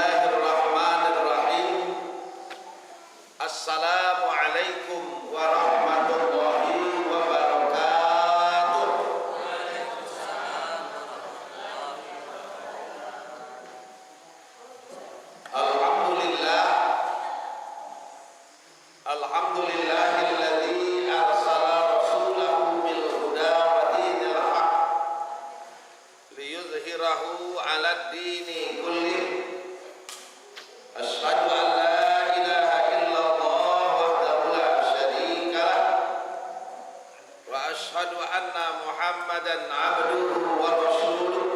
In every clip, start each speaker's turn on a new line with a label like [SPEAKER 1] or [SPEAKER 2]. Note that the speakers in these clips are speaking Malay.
[SPEAKER 1] Bismillahirrahmanirrahim. Assalamualaikum warahmatullahi wabarakatuh. Alhamdulillah. Alhamdulillahilladzi arsala rasulahu bil huda wa dinil haq liyuzhirahu 'alad dini kulli. Asyhadu an la ilaha illallah wahdahu la syarika lah wa asyhadu anna Muhammadan 'abduhu wa rasuluh.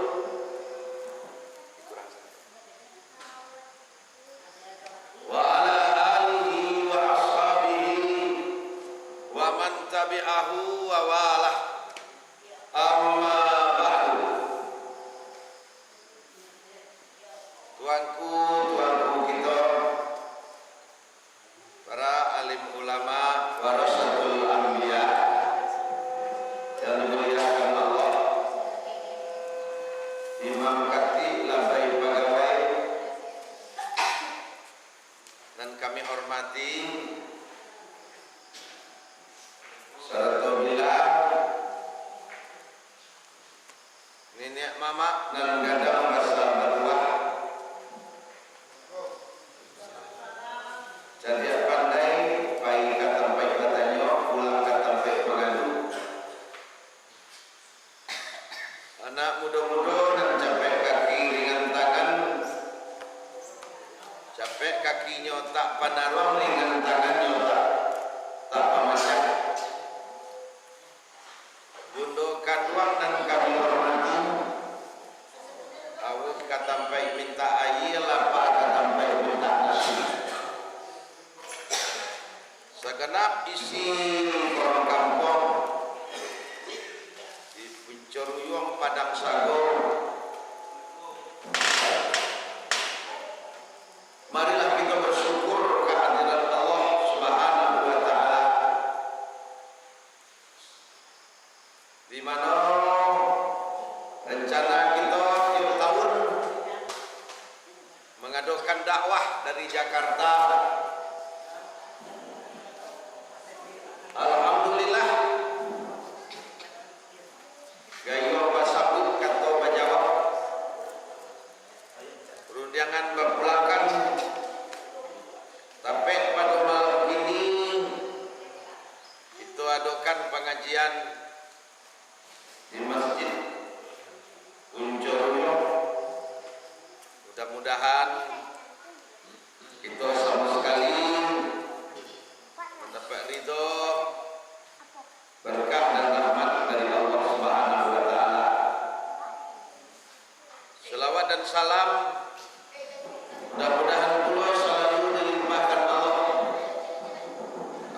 [SPEAKER 1] Wa ala alihi wa ashabihi wa man tabi'ahu wa walah. Amma ba'du. Tuanku kita, para alim ulama, warasatul anbiya yang dimuliakan Allah, Imam Khatib Labai Pegawai, dan kami hormati serta bilang nenek mama dan gadang masa berbuah. Jadi pandai pai kata pai katanya pulang kata pai mengadu. Anak muda-muda dan capek kaki ringan tangan, capek kakinya tak panarong, ringan tangannya tak pamacak. Bundo kaduang dan kami hormati. Awak kata pai minta air, lapa kata pai minta nasi. Segenap isi orang kampung di Puncoruyong Padang Sago, marilah kita bersyukur kehadiran Allah Subhanahu wa taala, di mana rencana kita tiap tahun mengadakan dakwah dari Jakarta. Alhamdulillah, gayo pasabut kato bajawab perundangan berpulakan. Tapi pada malam ini itu adakan pengajian di Masjid Puncoruyong. Mudah-mudahan kita sama sekali mendapat ridho, berkah dan rahmat dari Allah Subhanahu wa taala. Selawat dan salam mudah-mudahan pula selalu dilimpahkan Allah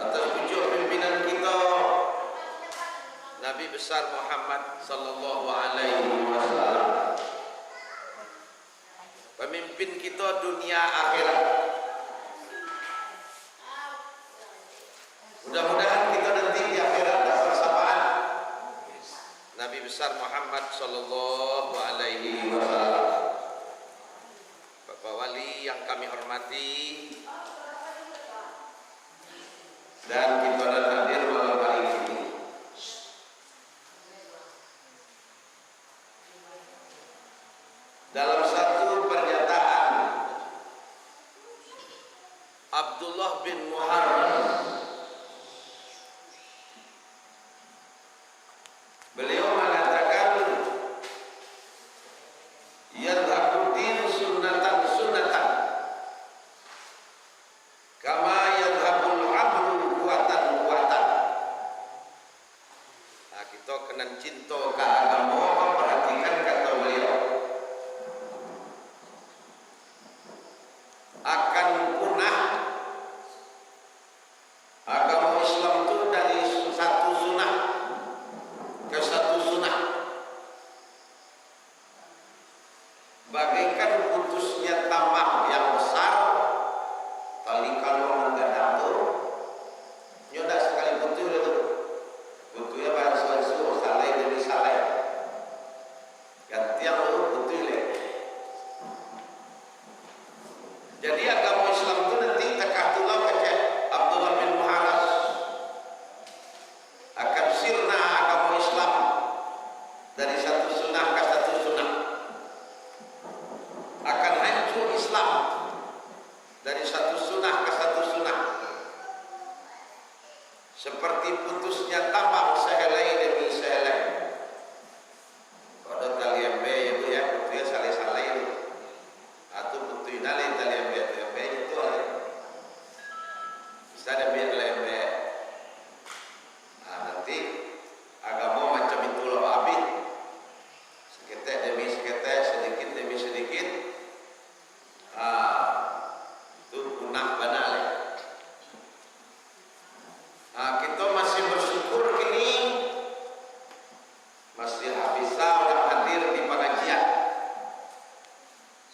[SPEAKER 1] atas pucuk pimpinan kita Nabi besar Muhammad sallallahu alaihi wasallam, pemimpin kita dunia akhirat. Mudah-mudahan kita nanti di akhirat dapat sapaan Nabi besar Muhammad sallallahu alaihi wasallam. Bapak wali yang kami hormati dan kita dan hadir malam hari ini. Dalam satu pernyataan Abdullah bin Muharram, beliau mengatakan yadhabu din sunnatan sunnatan kama yadhabul amru kuatan kuatan. Nah, kita kena cinta ke agama, perhatikan kata beliau, akan punah agama Islam itu dari satu sunnah ke satu sunnah, bagaikan putusnya tamak yang besar tali kalung menggantung tu nyodak sekali putus itu putusnya bahasa salai demi salai ganti yang lalu putus le sunnah ke satu sunnah. Seperti putusnya tambang sehelai demi sehelai. Pada tali embe itu ya, putunya salai-salai itu. Atau putuin alai tali embe itu alai. Bisa ada biar embe. Nah, nanti agama macam itu loh abid. Seketek demi seketek, sedikit demi sedikit. Itu punah banal. Kita masih bersyukur kini masih bisa orang hadir di pengajian.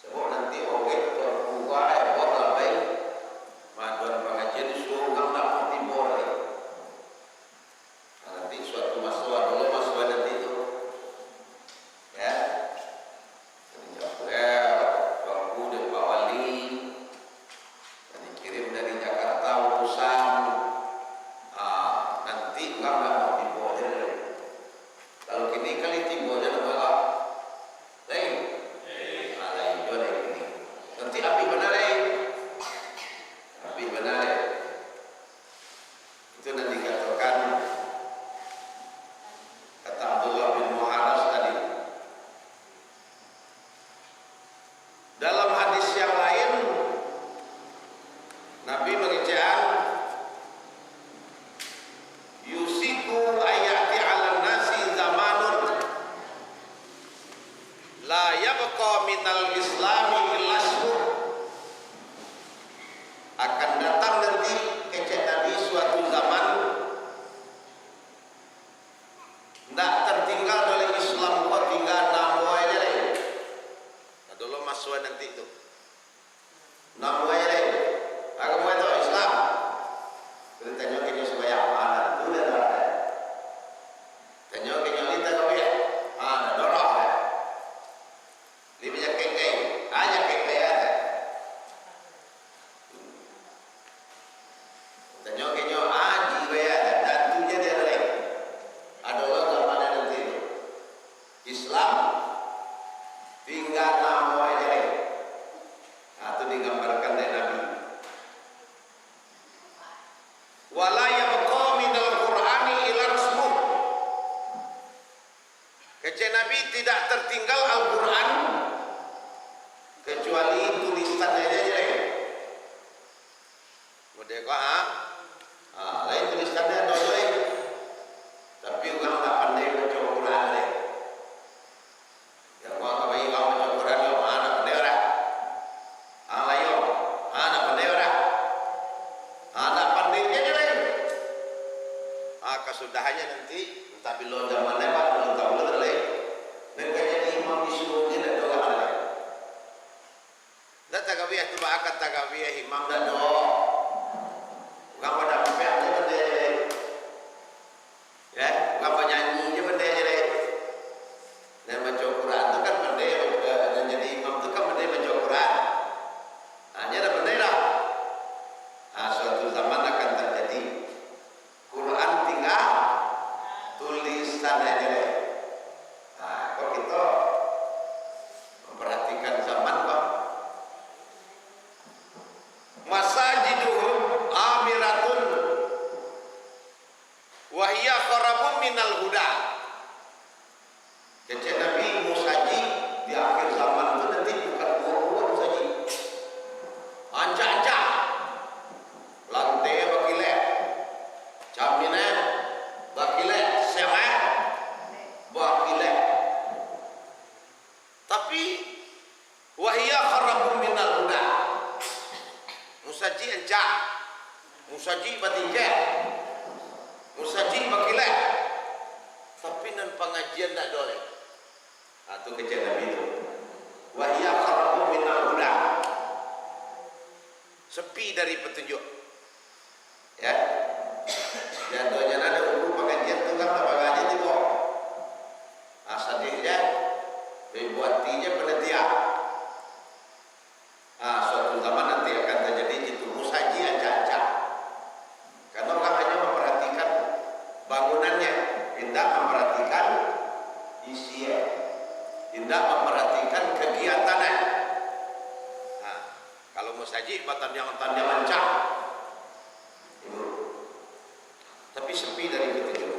[SPEAKER 1] Sebab nanti orang tua buat labai maduan pengajian disuruh orang dapat timur. Nanti suatu masa dulu masa nanti itu ya. Bangku dan Pak Wali dikirim dari Jakarta utusan. Nanti enggak mau dibawa. Kalau kini kali timurnya nama lain. Lain juga ini. Nanti api benar lain. Api benar. Itu nanti dikatakan kata Abdullah bin Muharas tadi. Dalam hadis yang lain Nabi mengejaan yusiku ayati ala nasi zamanun la yabqa minal islami illasmu. Akan datang nanti kecek Nabi suatu zaman tidak tertinggal oleh Islam kok tinggal nama aja lain. Dulu masuk nanti itu nama aja lain. Agama itu Islam. Kita tanya kini supaya mana itu dah ada. Tanya kini kita kau ya. Ada dorong ya. Lebihnya kengkeng, aja kengkeng ada. Tanya kini aji ya. Dan tunya dia lain. Ada orang zaman nanti itu. Islam tinggal nama aja lain. Atau digambarkan dari Nabi. Wala yabqa minal Qur'ani illa rasmuh. Kecil Nabi tidak tertinggal Al-Quran kecuali tulisannya aja. Merdeka lain tulisannya doi. Tapi orang tak pandai baca Al-Quran deh. Yang orang bayi kau baca Al-Quran yo anak pandai orang. Layo anak pandai orang. Anak pandainya aja lain. Kesudahannya nanti entah bila zaman lewat belum tahu belum lain. Mereka jadi imam disuruh dia dan doa lain. Dah tagawiyah tu bakat tagawiyah imam dan doa. Bukan pada pihak je benda lain. Ya, bukan penyanyi je benda lain. Dan baca Quran tu kan benda dan jadi imam tu kan benda baca Quran. Hanya ada benda lah. Suatu zaman akan terjadi Quran tinggal tulisan aja. Kalau kita memperhatikan zaman Pak, masajiduhum amiratun wahia kharabun minal huda. Kecil Nabi musaji di akhir zaman itu nanti bukan buah-buah musaji, ancak-ancak lantai bakilek, jaminan bakilek, semak bakilek. Tapi wahia kharabun minal huda. Musaji encak, musaji batinjek, musaji bakilek. Tapi nan pengajian tak boleh. Itu kecil Nabi itu. Wahia kharabun minal huda. Sepi dari petunjuk. Ya. Dan doanya ada guru pengajian tu kan pengajian tu kok. Asadihnya dibuatinya penelitian. Suatu zaman nanti akan terjadi itu musaji acak-acak. Karena orang hanya memperhatikan bangunannya, tidak memperhatikan isinya, tidak memperhatikan kegiatannya. Kalau mau saji tanjangan cak. Tapi sepi dari itu juga.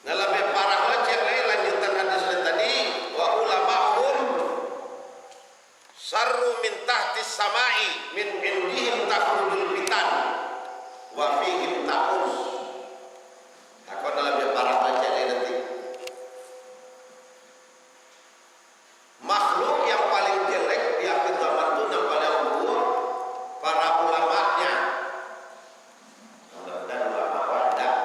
[SPEAKER 1] Nah lebih parah lagi lanjutan hadis tadi, wa ulama'hum sarru min tahtis samai min indihim takhrujul fitan wa fihim ta'us. Takut lebih parah lagi nanti. Makhluk yang paling jelek di akhir zaman itu yang paling buruk para ulamanya. Dan ulama wadah.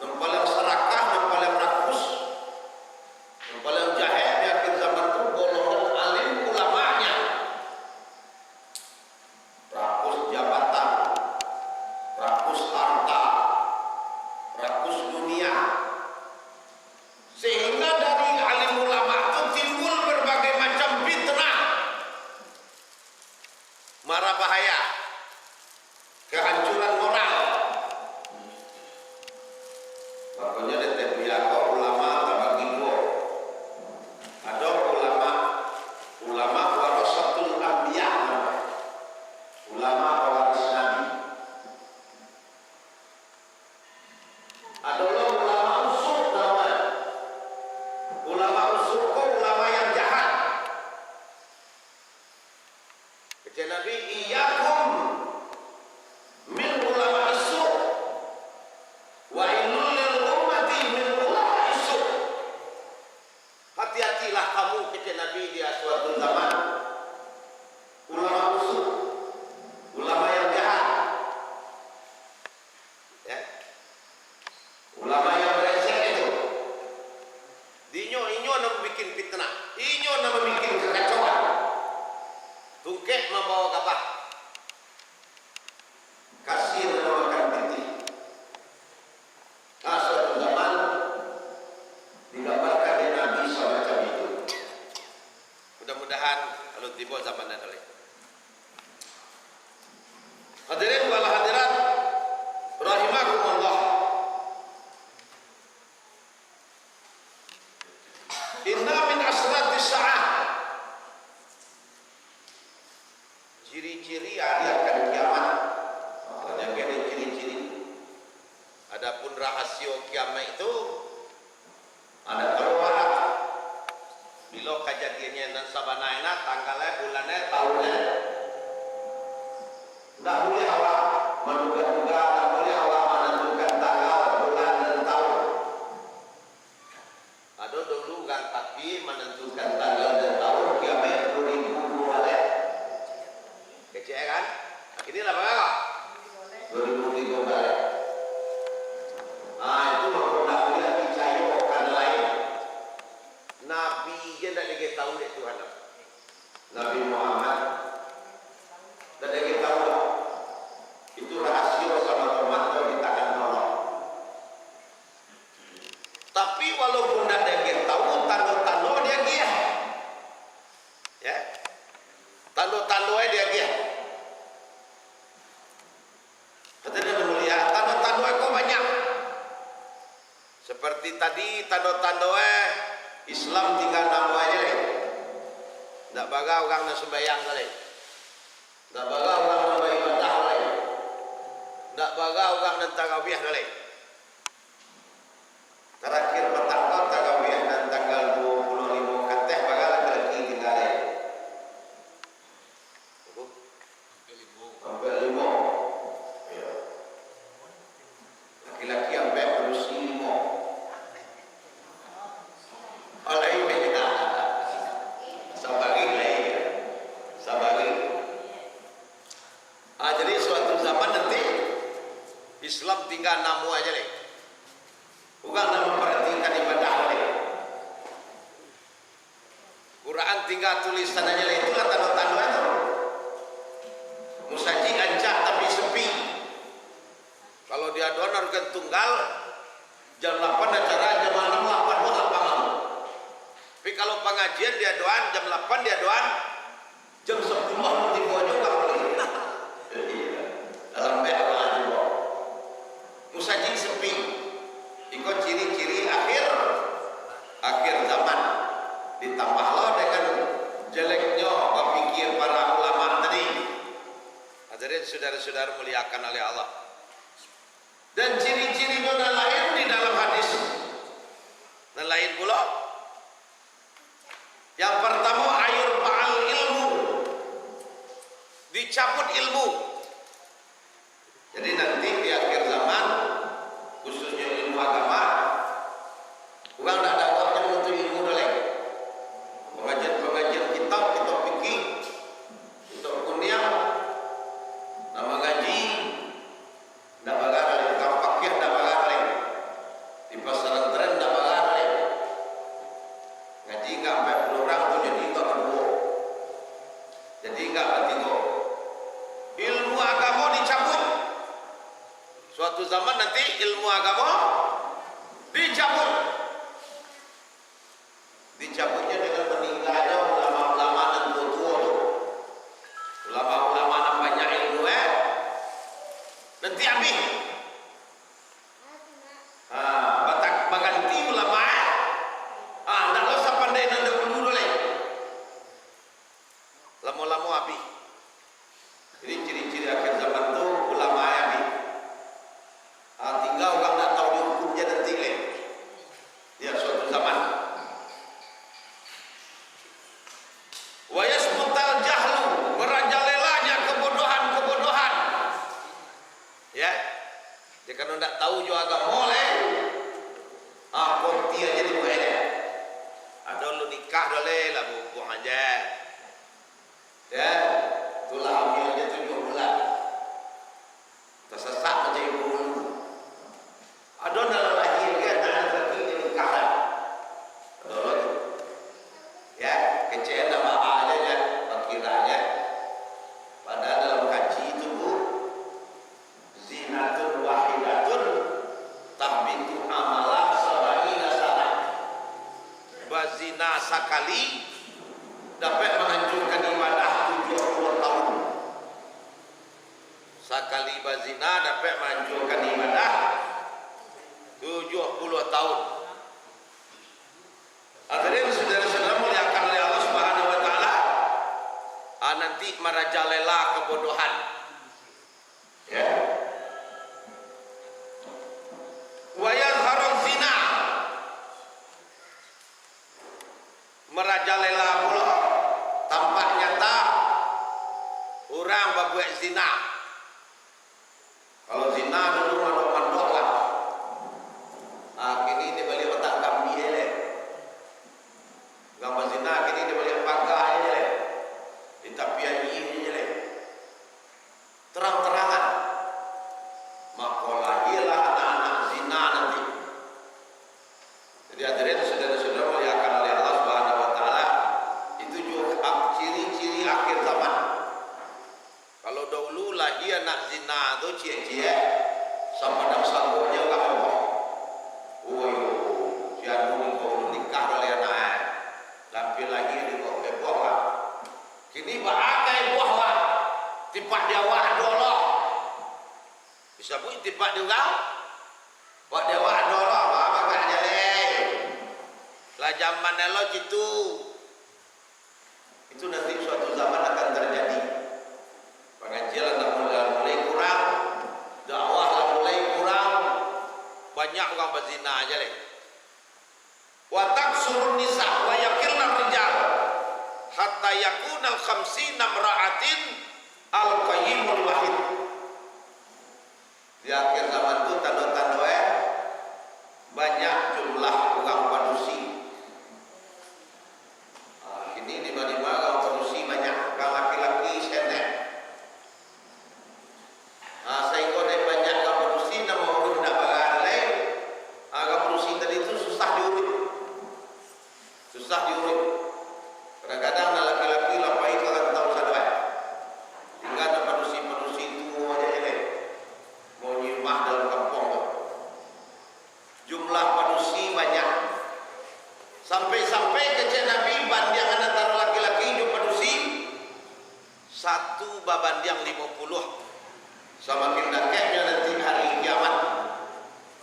[SPEAKER 1] Yang paling serakah, yang paling rakus, yang paling jahat di akhir zaman itu golongan alim ulamanya. Rakus jabatan, rakus harta, rakus dunia. Sehingga dari alim ulama itu timbul berbagai macam fitnah, mara bahaya, kehancuran moral. Makanya ada ulama tabagigo, ada ulama warasatul anbiya, ulama pewaris nabi. Ada ulama usul namanya. Ulama usul kok ulama yang jahat. Kata Nabi, iyyakum min ulama isu wa innal lil ummati min ulama isu. Hati-hatilah kamu, kata Nabi, di suatu zaman ulama usul, ulama yang jahat, ya, ulama yang beresek itu. Inyo nama bikin fitnah, inyo nama bikin kekacauan. Tungkek membawa gabah, kasir memakan titik. Suatu zaman digambarkan di Nabi semacam itu. Mudah-mudahan kalau tiba zaman dan oleh hadirin wal hadirat rahimakumullah. Inna min asratis sa'ah, ciri-ciri hari akan kiamat. Makanya gini ciri-ciri. Adapun rahasio kiamat itu ada keluar. Bila kejadiannya dan sabanaina tanggalnya, bulannya, tahunnya. Tidak boleh awak menduga-duga, tidak boleh awak menentukan tanggal, bulan dan tahun. Ada dulu kan tapi menentukan tanggal dan tahun kiamat 2002 kecil kan? Inilah bagaimana? 2003 balik. Itu tidak boleh dicari bukan lain. Nabi je tak ada tahu dek Tuhan. Nabi Muhammad tak ada tahu. Itu rahasia sama tomat di tangan Allah. Tapi walaupun tak ada tahu, tanda-tanda dia giah. Ya. Tanda-tanda dia giah. Katanya mulia, tanda-tanda kok banyak. Seperti tadi tanda-tanda Islam tinggal nama aja leh. Tak baga orang nak sembahyang leh. Tak baga orang nak beribadah leh. Tak baga orang nak tarawih leh. Terakhir petang tarawih dan tanggal 25 kateh baga lagi tinggal leh. Sampai 5. Ya. Laki-laki sampai produksi 5. Alai beda. Sabari lain. Sabari. Jadi suatu zaman nanti Islam tinggal namu aja leh. Bukan nak memperhatikan ibadah leh. Quran tinggal tulisan aja leh. Itulah tanda-tanda itu. Musaji ancak tapi sepi. Kalau dia doan organ tunggal jam 8 acara, jam 6 8 lapangan. Tapi kalau pengajian dia doan jam 8 dia doan jam 10 nanti bojong tak boleh. Dalam behawa juga. Musaji sepi. Ikut ciri-ciri akhir zaman. Ditambahlah dengan jeleknya saudara-saudara muliakan oleh Allah. Dan ciri-cirinya lain di dalam hadis. Dan lain pula. Yang pertama, ayur ba'al ilmu. Dicabut ilmu. Jadi nanti di akhir zaman, khususnya ilmu agama, orang tidak datangnya untuk ilmu dolek. Pengajian kitab fikih, kitab kuliah, nama gaji, tidak bagar oleh kitab fakih, tidak bagar oleh di pasaran tren, tidak bagar oleh gaji enggak 40 orang tu jadi enggak kedua, jadi enggak ketiga. Ilmu agama dicabut. Suatu zaman nanti ilmu agama dicabut. Dicabutnya dengan meninggalnya ulama-ulama dan tua-tua tu. Ulama-ulama yang banyak ilmu nanti habis. Baganti ulama nak lo sapandai nanda dulu leh. Lama-lama habis. Jadi ciri-ciri akhir zaman tu ulama habis. Tinggal orang nak tahu dia hukumnya nanti leh. Ya suatu zaman. Wa yasmutal jahlu, merajalelanya kebodohan-kebodohan. Ya. Dia kalau tidak tahu juga agama leh. Konti aja di buat dia. Ada lu nikah doleh lah buang aja. Ya. Itulah hamil aja 7 bulan. Tersesat macam ibu dulu. Ada dalam lahir dia tak lagi dia nikah dah. Ada lagi. Ya, kecil dah mak aja ya, perkiranya. Padahal dalam kaji itu bu, zinatun wahidatun tahbitu amalah sabaina sana. Bazina sekali dapat menghancurkan ibadah 70 tahun. Sekali bazina dapat menghancurkan ibadah 70 tahun. Hadirin saudara-saudara muliakan oleh Allah Subhanahu wa taala, nanti merajalela kebodohan. Ya. Wa yazharu zina. Merajalela pula tampak nyata orang berbuat zina. Kalau zina dulu mandok-mandok lah. Kini dia balik otak kambing je leh. Gambar zina kini dia balik pagar je leh. Di tapian je leh. Terang-terangan. Maka lahirlah anak-anak zina nanti. Jadi hadirin saudara-saudara muliakan oleh Allah Subhanahu wa taala, itu juga ciri-ciri akhir zaman. Kalau dahulu lahir anak zina tu cie-cie sama dak sanggupnya enggak apa. Jangan kau nikah oleh anak, tapi lagi di bawah lah. Kini bahagai buah lah, tipak dia wah dolok. Bisa pun tipak dia kau, buat dia wah dolok, apa kat dia leh. Lah zaman elok itu nanti suatu zaman akan terjadi. Pengajian dah mulai kurang, dakwah dah mulai kurang, banyak orang berzina aja leh. Wa taksurun nisa wa yakilna rijal hatta yakunal 50 imra'atin al-qayyimul wahid. Di akhir zaman itu tanda-tanda banyak jumlah orang padusi. Ini di mana-mana orang padusi banyak, orang laki-laki senek. Sehingga ada banyak orang padusi nama orang tidak bagai lain. Orang padusi tadi itu susah diurut. Kadang-kadang laki-laki lapai kalau tahu sadar. Tinggal ada padusi itu aja je. Mau nyimah dalam kampung tu. Jumlah padusi banyak. Sampai-sampai kecil Nabi bandiangan antara laki-laki dan padusi satu babandiang 50. Sama kindaknya nanti hari kiamat.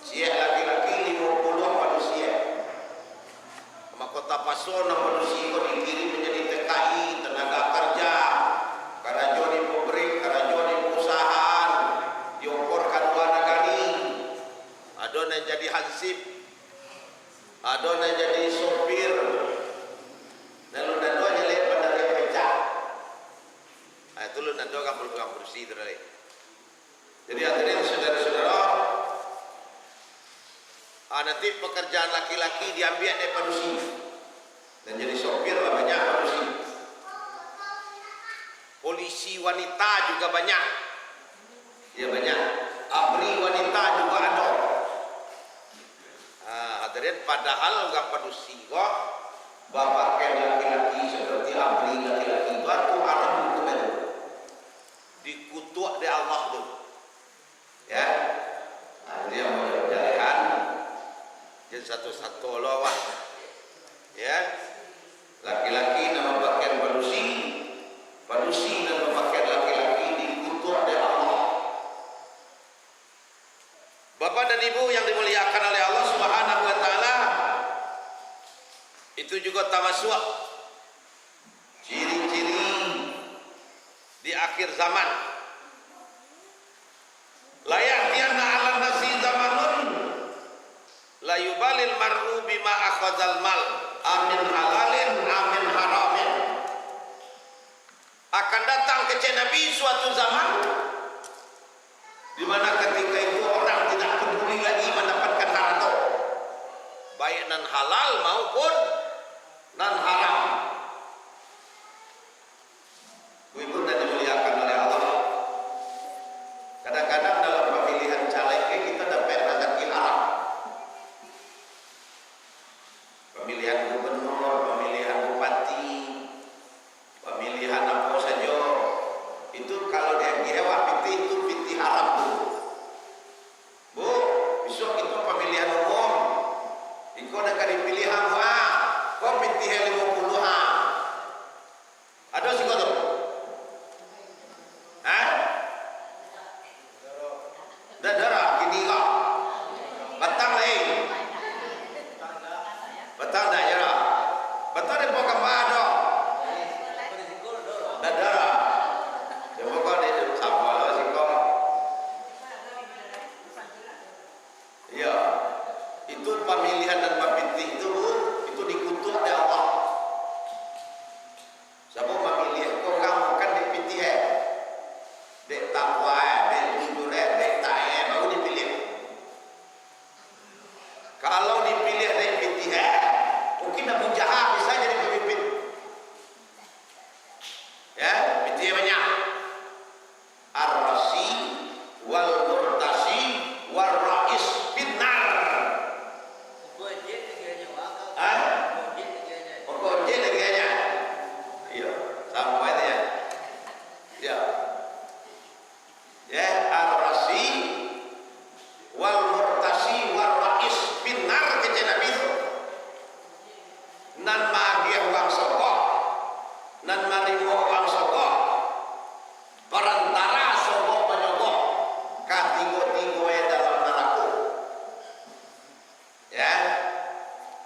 [SPEAKER 1] Siap laki-laki 50 padusi. Kota Paso nama manusia dikirim menjadi TKI, tenaga kerja, karajo di pabrik, karajo di usaha, hansip, ada na jadi sopir, lalu nado jadi penari becak. Itu lu nado kampung bersih terus. Jadi hadirin saudara-saudara, nanti pekerjaan laki-laki diambil dari padusi dan jadi sopir lah banyak padusi. Polisi wanita juga banyak, ya banyak. Abri wanita juga ada. Hadirin, padahal enggak padusi kok bapak laki-laki seperti abri laki-laki itu alam hukum itu dikutuk oleh Allah tuh, ya. Dia mau jalan jadi satu-satu lawan, ya. Laki-laki nama pakaian padusi, padusi nama pakaian laki-laki dikutuk oleh Allah. Bapak dan Ibu yang dimuliakan oleh Allah Subhanahu wa taala, itu juga tamasuk. Ciri-ciri di akhir zaman. La ya'tiyanna 'alan nasi zamanun la yubalil mar'u bima akhadzal mal amin halalin amin haramin. Akan datang ke Nabi suatu zaman di mana ketika itu orang tidak peduli lagi mendapatkan harta, baik nan halal maupun nan haram. Ibu dan dimuliakan oleh Allah, kadang-kadang dalam pemilihan caleg kita dapat rezeki haram. Pemilihan gubernur, pemilihan bupati, pemilihan apa saja, itu kalau dia ngewa pitih itu pitih haram tuh. Bu, besok itu pemilihan umum, iko nak dipilih apa? Kau pitih 50 ha. Ada sih kau tu? Hah? Dadara kini kau batang lain, batang dah jera, batang dia bukan ada. Dadara, dia bukan dia sama lah sih kau. Ya, itu pemilihan dan pemilih itu dikutuk oleh Allah. Siapa memilih kau kamu kan dipilih dek takwa dek jujur dek taat baru dipilih. Kalau dipilih dek pilih mungkin Abu Jahal bisa jadi pemimpin. Ya, pilih banyak. Ar-Rasi wal Murtasi wal Rais Binar. Pokoknya neganya. Iya, sama itu ya. Ya. Ya, Ar-Rasi wal Murtasi wal Rais Binar ke Nabi itu. Nan magiah wang sokok, nan marimo wang sokok, perantara sokok penyokok, katigo-tigo dalam neraka. Ya,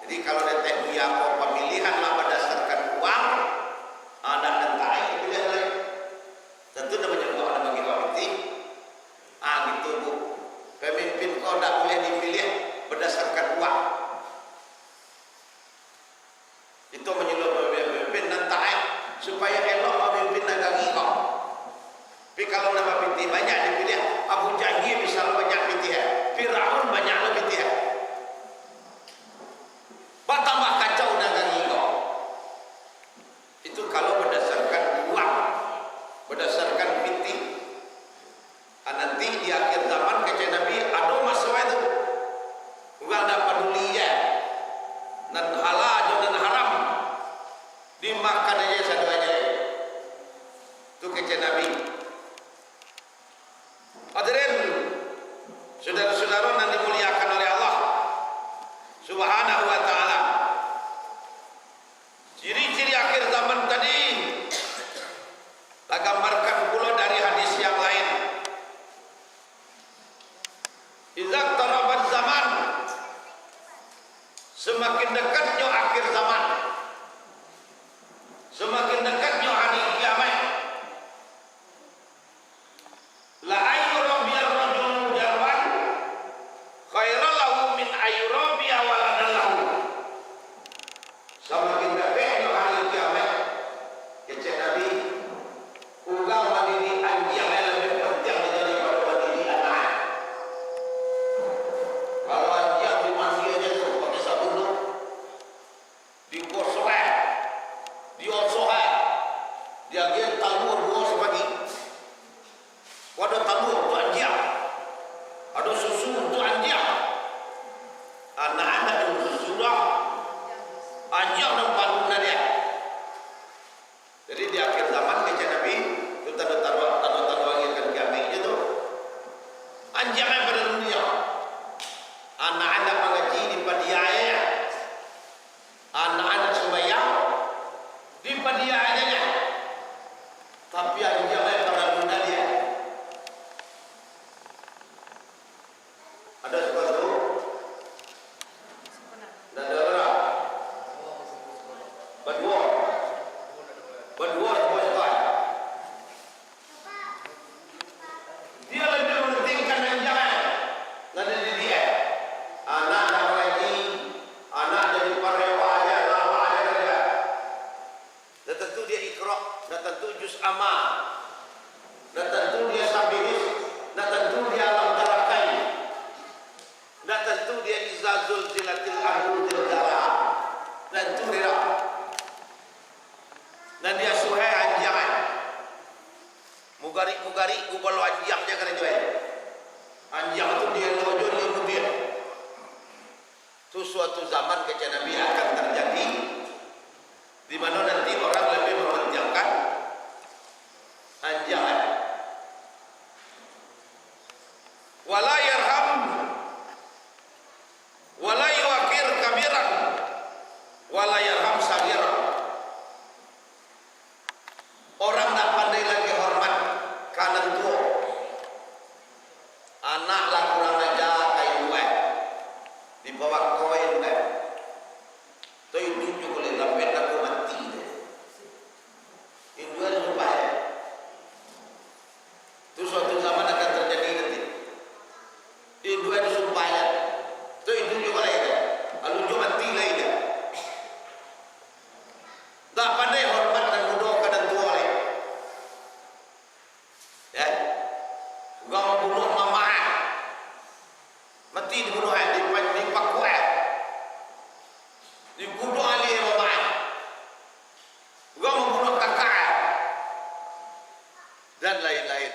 [SPEAKER 1] jadi kalau deteh biako pemilihan lah berdasarkan uang, ada nentai pilih lagi. Tentu namanya juga ada bagi komiti. Gitu bu, pemimpin kau tidak boleh dipilih berdasarkan uang. Itu menyuruh pemimpin nentai supaya elok memimpin negara kau. Tapi kalau nama pilih banyak dipilih, Abu Jahil misalnya banyak pilih, Firaun banyak lebih pilih. Tambah kacau negara kau. Itu kalau berdasarkan uang, berdasarkan pilih. Nanti di akhir zaman kata Nabi ada masalah itu. Bukan ada peduli ya. Dan halal dan haram dimakan aja satu-satunya. Itu kata Nabi. Hadirin saudara-saudara yang dimuliakan oleh Allah Subhanahu wa taala. Ciri-ciri akhir zaman tadi digambarkan pula dari hadis yang lain. Idza tarabat zaman, semakin dekatnya akhir zaman, semakin dekatnya hari kiamat, sama kita no hari kiamat kece Nabi ugang mandiri anjing yang lebih penting daripada mandiri anak. Kalau anjing dimandi aja tuh pakai sabun tuh digosok diosok dia gen talur bos pagi wadah talur tu anjing ada susu untuk anjing anak-anak yang sudah anjing dan palunan dia. Jadi di akhir zaman kece Nabi itu tanda-tanda wangikan kiamat itu anjing yang pada dunia anak-anak mengaji di padiaya anak-anak sembahyang di padianya tapi anjing yang pada dunia dia ada sesuatu dan ada orang berdua dia lebih mementingkan anjangan dan dia anak dah mengaji anak jadi parewa aja lawa aja dan tentu dia ikhra dan tentu juz amma dan tentu dia sabiris dan tentu dia alam tarakai dan tentu dia izazul zilatil ardu zilzala dan tentu dia dan dia suhai anjangan mugari gubalo anjang dia kena jual anjang itu dia lojo dia kemudian itu suatu zaman kece Nabi akan terjadi di mana nanti orang lebih mementingkan anjangan wala yarham wala yuwakir kabiran wala yarham sagiran. Orang tak pandai lagi hormat kanan tua anak lah kurang ajar kayu buat di bawah koin buat tu itu juga boleh dapat aku mati itu ada supaya itu suatu zaman akan terjadi nanti itu ada supaya itu juga lagi lalu juga mati lagi tak pandai hormat dan mudah kadang tua lagi ya gua membunuh mama mati dibunuh di pakuat dibunuh ali mama gua membunuh kakak dan lain-lain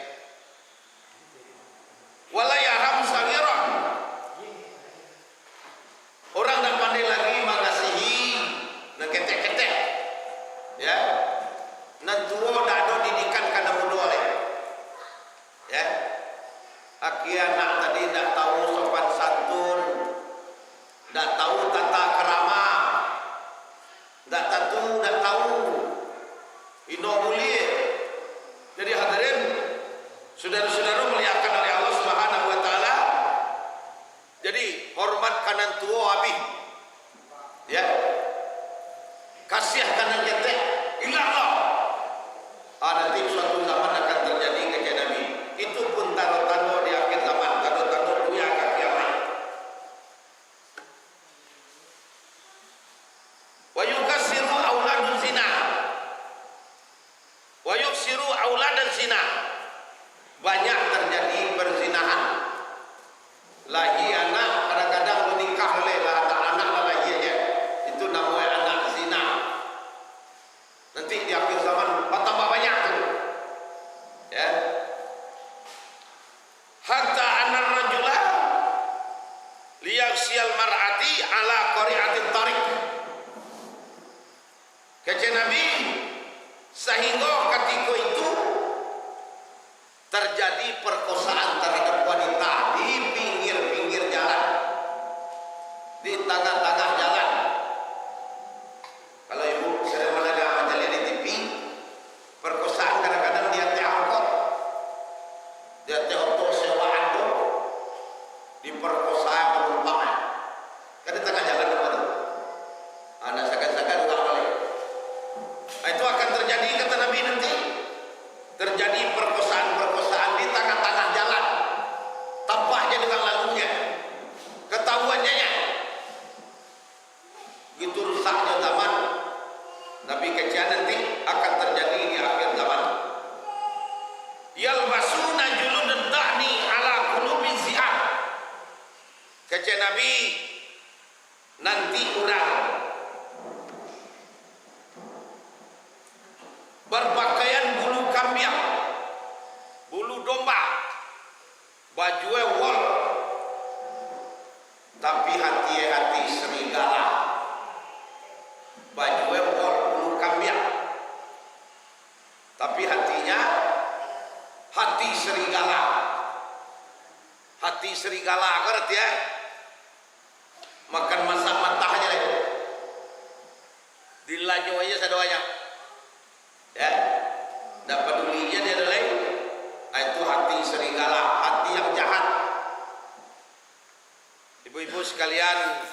[SPEAKER 1] wala yarham sagiran orang tak pandai lagi mengasihi dan ketek-ketek ya nan tua dah ada didikan kana muda le ya aki anak tadi tak tahu sopan santun tak tahu tata kerama tak tahu ino mulia. Jadi hadirin saudara-saudara muliakan oleh Allah Subhanahu wa taala, jadi hormat kanan tua habis ya kasih kanan jetek ilallah nanti suatu zaman akan terjadi kece Nabi itu pun tanda-tanda di akhir zaman tanda-tanda dunia akan kiamat wa yukassiru auladun zina wa yuksiru auladan zina banyak terjadi perzinahan lagi anak kadang-kadang menikah lelah anak lagi aja itu namanya anak zina nanti di akhir zaman tambah banyak tuh ya hatta anar rajula liyaghsiyal mar'ati ala qari'atit tariq kece Nabi sehingga ketika itu terjadi perkosaan terhadap wanita di pinggir-pinggir jalan di tengah-tengah jalan. Kalau ibu sering mendengar lihat di TV perkosaan kadang-kadang dia angkot dia auto sewaan tuh diperkosa penumpang kan di tengah jalan apa tuh anak sakan-sakan ulang balik itu akan terjadi kata Nabi nanti terjadi perkosaan-perkosaan di tengah-tengah jalan tampaknya dengan lalunya ketahuannya gitu rusaknya akhir zaman. Nabi kecil nanti akan terjadi di akhir zaman. Yalbasuna juludan da'ni ala qulubi zi'ab. Kecil Nabi nanti orang berpakaian bulu kambing, bulu domba, baju wol, tapi hati serigala. Baju wol bulu kambing, tapi hatinya hati serigala. Hati serigala ngerti ya? Makan masak matahnya lagi. Dilaju aja sadoanya. Ya, tidak pedulinya dia lain. Itu hati serigala, hati yang jahat. Ibu-ibu sekalian,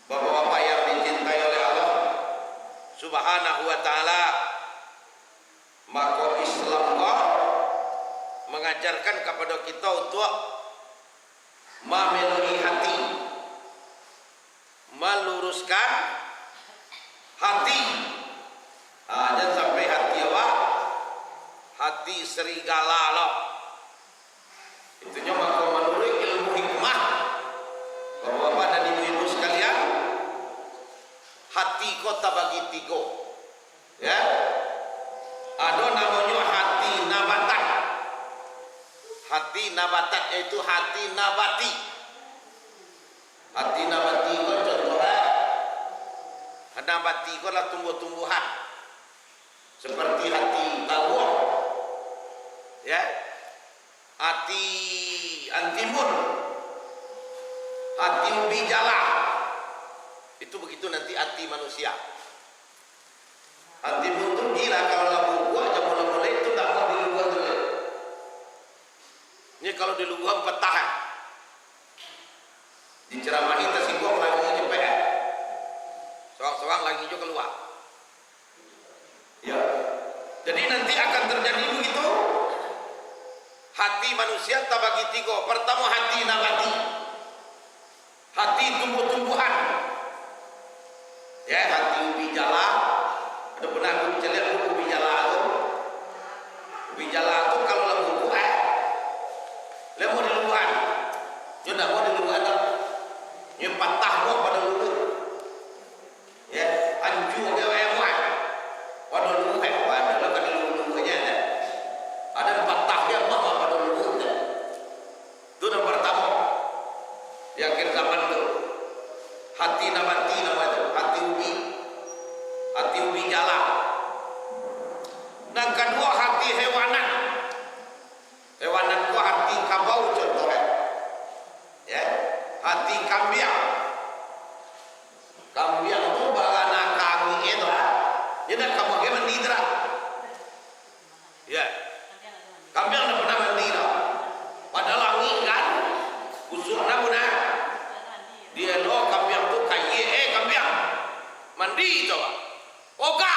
[SPEAKER 1] bapak-bapak yang dicintai oleh Allah Subhanahu wa ta'ala, maka Islam mengajarkan kepada kita untuk memenuhi hati, meluruskan hati. Jangan sampai hati apa? Hati serigala loh. Itunya maka menurut ilmu hikmah, bapak-bapak dan ibu-ibu sekalian, hati kota bagi tiga. Ya, ada namanya hati nabatan. Hati nabatan itu hati nabati. Hati nabati itu contohnya, nabati itu adalah tumbuh-tumbuhan. Seperti hati talua, ya, hati antimun, hati ubi jala. Itu begitu nanti hati manusia. Antimun itu gila kalau labu buah aja mulai-mulai itu tak mau dilubuhan dulu. Ini kalau dilubuhan petah, diceramahi tersinggung lagi cepet, soang-soang lagi juga keluar. Ya, jadi nanti akan terjadi begitu. Hati manusia tak bagi tiga. Pertama hati nabati, hati tumbuh-tumbuhan. Ya, hati ubi jala. Ada pernah aku lihat ubi jala itu. Ubi jala itu kalau lembu buah, lembu di luar, dia tidak mau di luar, dia patah mau pada luar. Ya, hancur dia buah. Pada luar, pada lepas di luarnya ada. Ada patah dia mau pada luar. Itu yang pertama. Di akhir zaman itu, hati nabati namanya itu, hati ubi jala. Dan kedua hati hewanan. Hewanan itu hati kabau contohnya. Ya, hati kambing. Kambing itu bagana kami itu lah. Jadi kamu ke mandi dah. Ya, kambing tidak pernah mandi dah. Padahal angin kan, usuknya pun dia lo kambing tu kaya kambing mandi tu. Oga,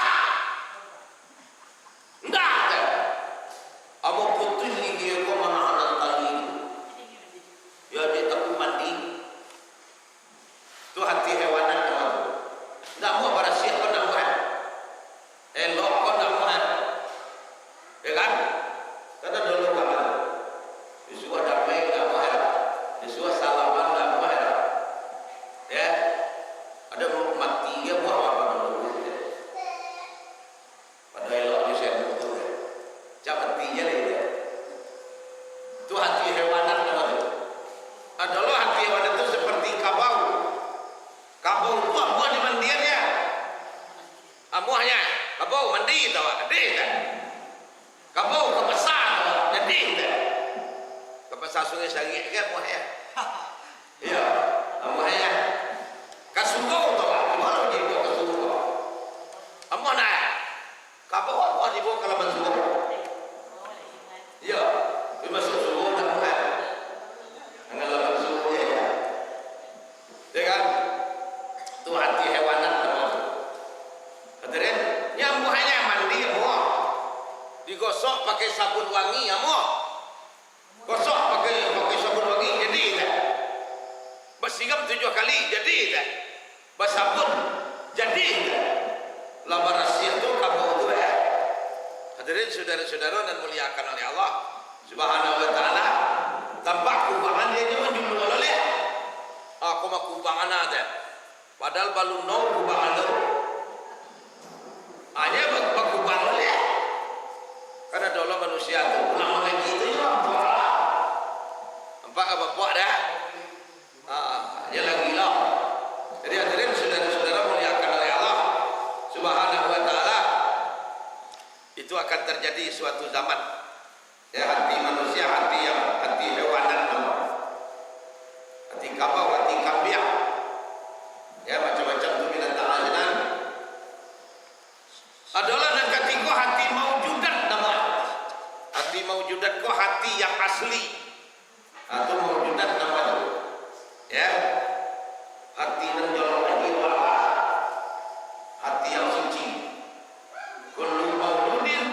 [SPEAKER 1] ndak. Abo putri dia kau mana ada tali. Ya dia tak mandi. Tu hati hewanan tu. Ndak mau berasiat kau ndak mau. Elok kau ndak mau. Ya kan? Kata dulu kawan. Disuruh damai ndak mau. Disuruh salaman ndak mau. Ya. Ada mati dia mau apa dulu. Pada elok dia saya betul. Jangan tinya lagi. Itu hati hewanan namanya. Adalah hati hewanan itu seperti kabau. Kabau itu amuah di mandiannya. Amuahnya kabau mandi tahu, jadi tak. Kabau kebesar tahu, jadi tak. Kebesar sungai Sagi kan amuahnya. Iya, amuahnya. Kasungau tahu, mana dia buat kasungau? Amuah nak. Kabau amuah dibawa ke laban sungai. Iya, dia masuk sungai tak muat. Dengan laban sungai ya. Ya kan? Itu hati hewanan teman. Hadirin, yang muahnya mandi muah. Digosok pakai sabun wangi ya muah. Gosok pakai sabun wangi jadi tak. Bersiram 7 kali jadi tak. Basah saudara-saudara dan muliakan oleh Allah Subhanahu wa taala, tampak kubangan dia cuma jumlah oleh. Aku mah kubangan ada. Padahal balu no kubangan tu. Hanya berkubang oleh. Karena dulu manusia tu pulang lagi itu ya. Nampak apa buat dah? Dia lagi lah. Jadi hadirin saudara-saudara muliakan oleh Allah Subhanahu wa taala, itu akan terjadi suatu zaman. Ya, hati manusia, hati hewan dan hati kabau, hati kambing. Ya, macam-macam tu binatang ajaran. Adalah dan ketiga hati maujudat nama. Hati maujudat ko hati yang asli. Atau maujudat nama tu. Ya. Hati yang jauh lagi wala. Hati yang suci. Kullu mauludin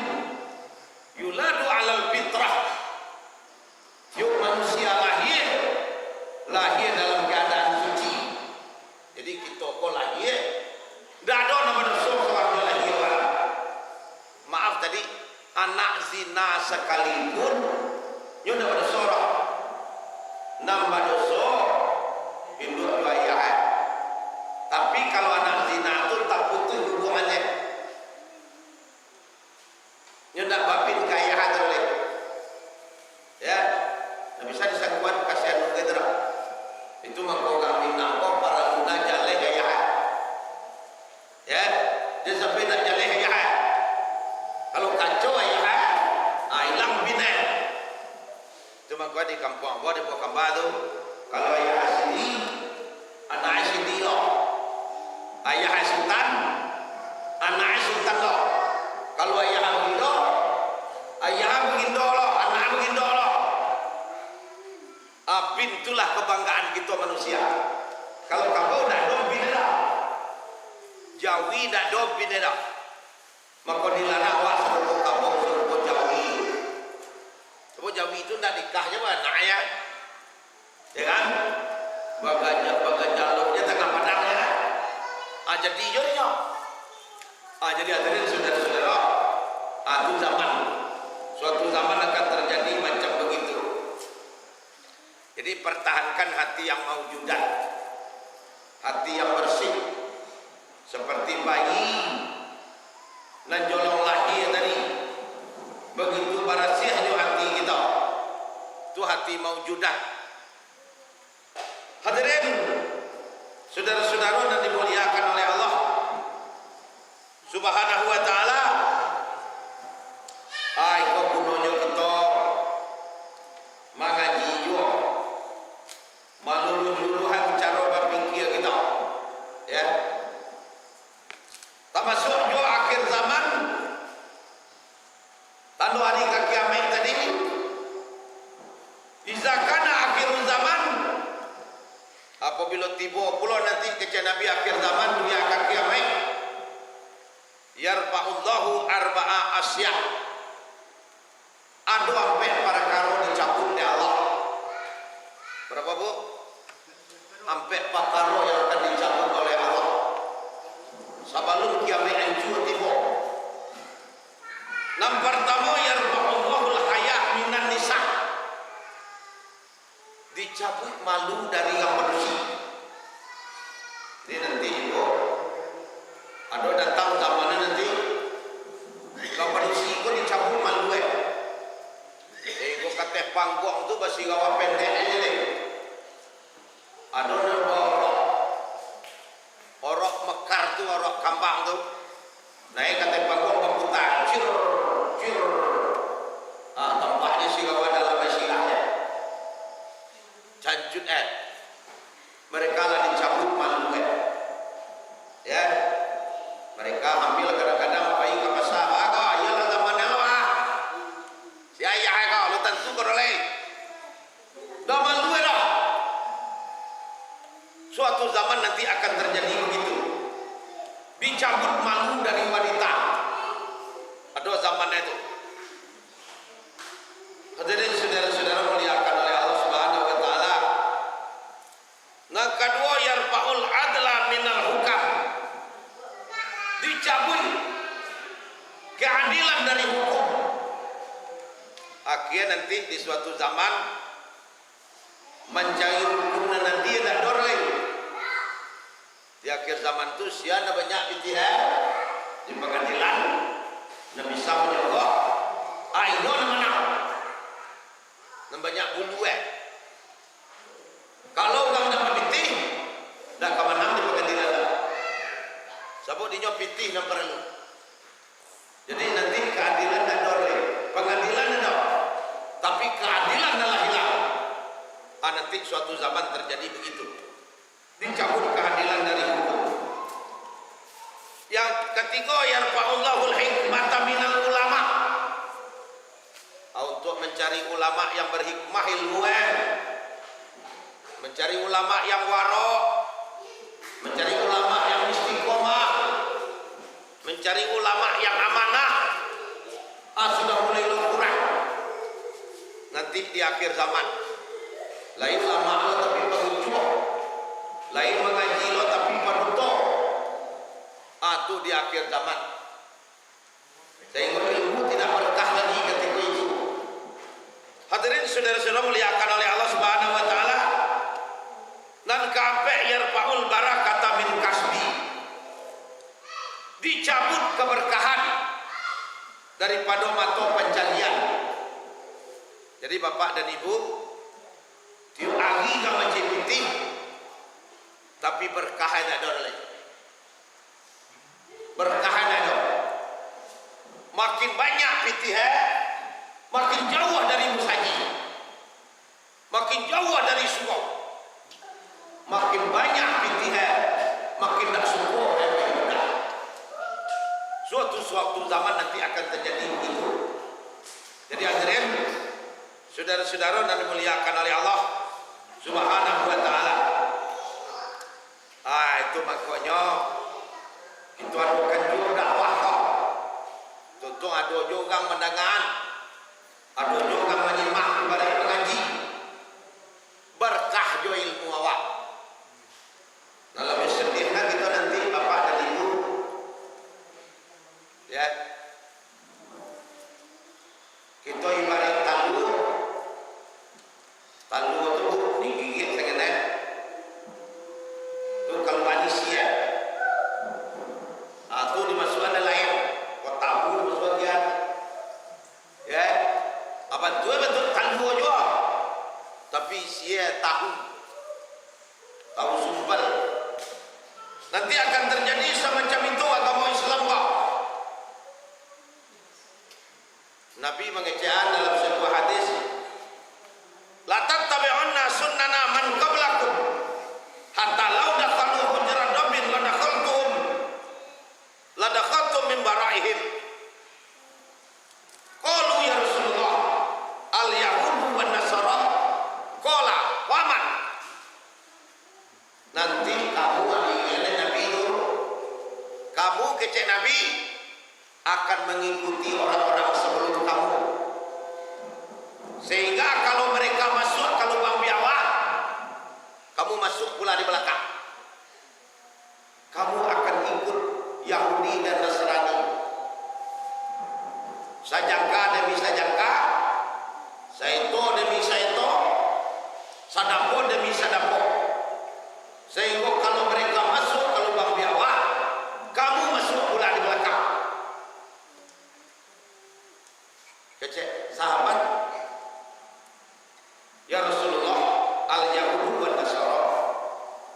[SPEAKER 1] yuladu alal fitrah. Tiap manusia lahir dalam keadaan suci. Jadi kita kok lahir tidak ada nama dosa waktu lahir. Maaf tadi, anak zina sekalipun nyo tidak ada dosa. Nambah dosa induk dua ayah. Tapi kalau anak zina itu tak putus hubungannya. Nyo tidak bapin kaya hati oleh. Ya, tidak bisa disangkuan kasihan kita. Itu mengkau kami nampak para guna jaleh kaya. Ya, dia sampai nak jaleh kaya. Kalau kacau ayah, hilang bina. Cuma kau di kampung, kau di Pokamba tu, kalau ayah asli, anak asli lo, ayah sultan, anak sultan lo. Kalau ayah begindo, ayah begindo lo, anak begindo lo. Itulah kebanggaan kita manusia. Kalau kamu dah do bina dah, Jawi dah do bina dah. Maka dilarang awak serupa kampung serupa Jawi. Serupa Jawi itu nak nikahnya mana ya? Ya kan? Bagai jalurnya tengah padangnya. Jadi jodohnya. Jadi hadirin saudara-saudara, itu zaman. Suatu zaman akan terjadi macam begitu. Jadi pertahankan hati yang maujudat, hati yang bersih, seperti bayi dan jolong lahir tadi. Begitu bersihnya hati kita, itu hati maujudat. Hadirin saudara-saudara yang dimuliakan oleh Allah Subhanahu wa taala, kau gunanya kita mengaji juga, meluluh-luluhan cara berpikir kita, ya. Termasuk juga akhir zaman, tanda hari kiamat tadi. Izakana akhir zaman, apabila tiba pula nanti kecil Nabi akhir zaman, dunia akan kiamat. Yarfa'ullahu arba'a asya. Ada sampai para karo dicabut oleh Allah. Berapa bu? Sampai pakaro yang akan dicabut oleh Allah. Sebelum kiamat anjur tiba. Yang pertama yarfa'ullahul haya minan nisa. Dicabut malu dari yang manusia. Ini nanti ibu ada datang zamannya nanti yang manusia itu dicabut malu kata panggung tu basi gawa pendek aja deh. Ada orok mekar tu, orok kampang tu. Naik kata panggung berputar, cir. Tampaknya si gawa dalam masyarakat. Cancut mereka lah dicabut malu ya. Mereka ambil kadang-kadang bayi ke pasar. Iyalah zaman lo si ayah kau lu tentu kau oleh. Dah malu dah. Suatu zaman nanti akan terjadi begitu. Dicabut malu dari wanita. Ada zaman itu. Hadirin saudara-saudara muliakan oleh Allah Subhanahu wa taala. Yang kedua yarfa'ul adla minal hukam. Dicabut keadilan dari hukum. akhirnya nanti di suatu zaman mencari hukumnya nanti tidak dorle. Di akhir zaman itu siapa banyak ijtihad di pengadilan, nak bisa menyogok, ayo nak menang, nak banyak bulu Kalau orang nak pitih, dah kau menang di pengadilan lah. Sebab dia pitih nak perlu. Jadi nanti keadilan tak dorle, pengadilan ada, tapi keadilan adalah hilang. Nanti suatu zaman terjadi begitu, dicabut keadilan dari hukum. Yang ketiga, yarfa'ullahul hikmata minal ulama, untuk mencari ulama yang berhikmah ilmuwan, mencari ulama yang waro, mencari ulama yang istiqomah, mencari ulama yang amanah. Sudah mulai kurang. Nanti di akhir zaman, lain lama lo tapi pengucuh, lain mengaji lo tapi panuto. Itu di akhir zaman. Sehingga ilmu tidak berkah lagi ketika itu. Hadirin saudara-saudara muliakan oleh Allah Subhanahu wa taala. Nan kape yarfa'ul barakata min kasbi. Dicabut keberkahan daripada mata pencarian. Jadi bapak dan ibu, tiap hari kamu menjadi tapi berkah ada dorle. Berkah ada. Makin banyak pitih, makin jauh dari musaji, makin jauh dari suku. Makin banyak pitih, makin tak suku. Suatu zaman nanti akan terjadi begitu. Jadi hadirin, saudara-saudara yang dimuliakan oleh Allah Subhanahu wa taala. Itu makanya itu adukan juga dakwah kok. Tutung ada juga mendengar, ada juga menyimak kepada mengaji. Berkah jo ilmu awak. Nah, lebih sedihnya kita nanti bapak dan ibu, ya, kita ibarat talu itu digigit dengan itu kalau manusia itu dimasukkan dalam lain kok tahu dimasukkan ya apa itu betul talu juga tapi sia tahu sumpel nanti akan terjadi semacam itu agama Islam kok. Nabi mengecehkan dalam sebuah hadis, la tattabi'unna sunnana man qablakum hatta law dakhalu hujran rabbin la dakhaltum min bara'ihim. Qalu ya Rasulullah al yahud wan nasara. Qala wa man. Nanti kamu ada Nabi itu, kamu kecek Nabi akan mengikuti orang-orang sebelum kamu. Sehingga kalau mereka masuk ke lubang biawak, kamu masuk pula di belakang. Kamu akan ikut Yahudi dan Nasrani. Sajangka demi sajangka, saito demi saito, sadapo demi sadapo. Sehingga kalau mereka masuk ke lubang biawak, kamu masuk pula di belakang. Kecek sahabat, ya Rasulullah, al Yahudi wa Nasara,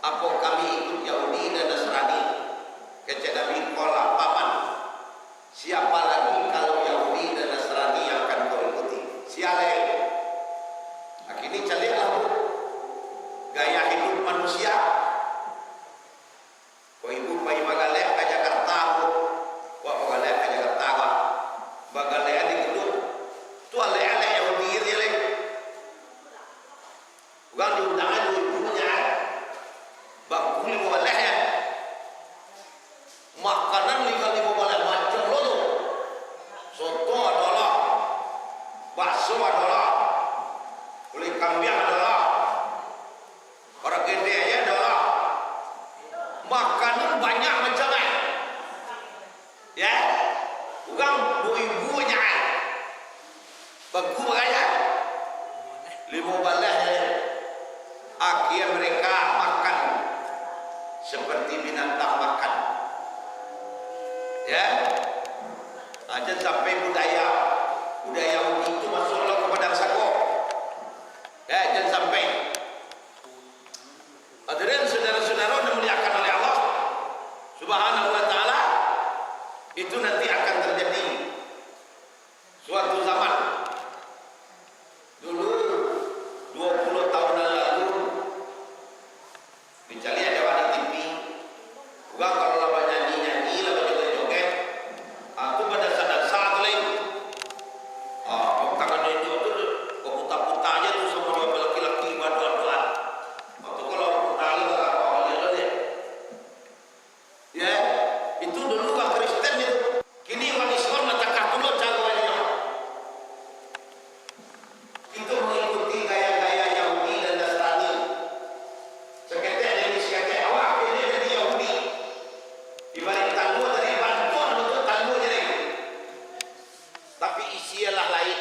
[SPEAKER 1] apa kami ikut Yahudi dan Nasrani? Kecek Nabi qala paman. Siapa lagi kalau Yahudi dan Nasrani yang akan kau ikuti? Siapa? Akhirnya carilah gaya hidup manusia. Kau ibu pai bagalek ke Jakarta, kau bagalek ke Jakarta, bagalek di gedung. Tu ale-ale Yahudi dia le. Bukan diundangan dulu-dulunya. Bakuli boleh ya. Makanan kali boleh macam lo tu. Soto adalah, bakso adalah, kulit kambing adalah, orang gede aja adalah. Makanan banyak macamnya. Ya. Bukan ibu-ibunya. Bangku makanya 15 akhir mereka makan seperti binatang makan. Ya, aja sampai budaya itu masuklah kepada sago. Ya, jangan sampai. Hadirin saudara-saudara yang dimuliakan oleh Allah Subhanahu wa taala, itu nanti akan terjadi suatu zaman. Dulu 20 tahun lalu dicari ada di TV. Bukan kalau lama nyanyi, lama joget-joget, aku pada sadar lain. Tangan itu puta-puta aja tuh sama dua laki-laki berdoa-doa. Waktu kalau puta lagi dia. Ya, itu dulu orang Kristen itu. Kini orang Islam macam kartun jagoannya. Itu mengikuti gaya-gaya Yahudi dan Nasrani. Seketika jadi seketika awak ini jadi Yahudi. Dibalik tangguh dari bantuan untuk tangguh jadi. Tapi isialah lain.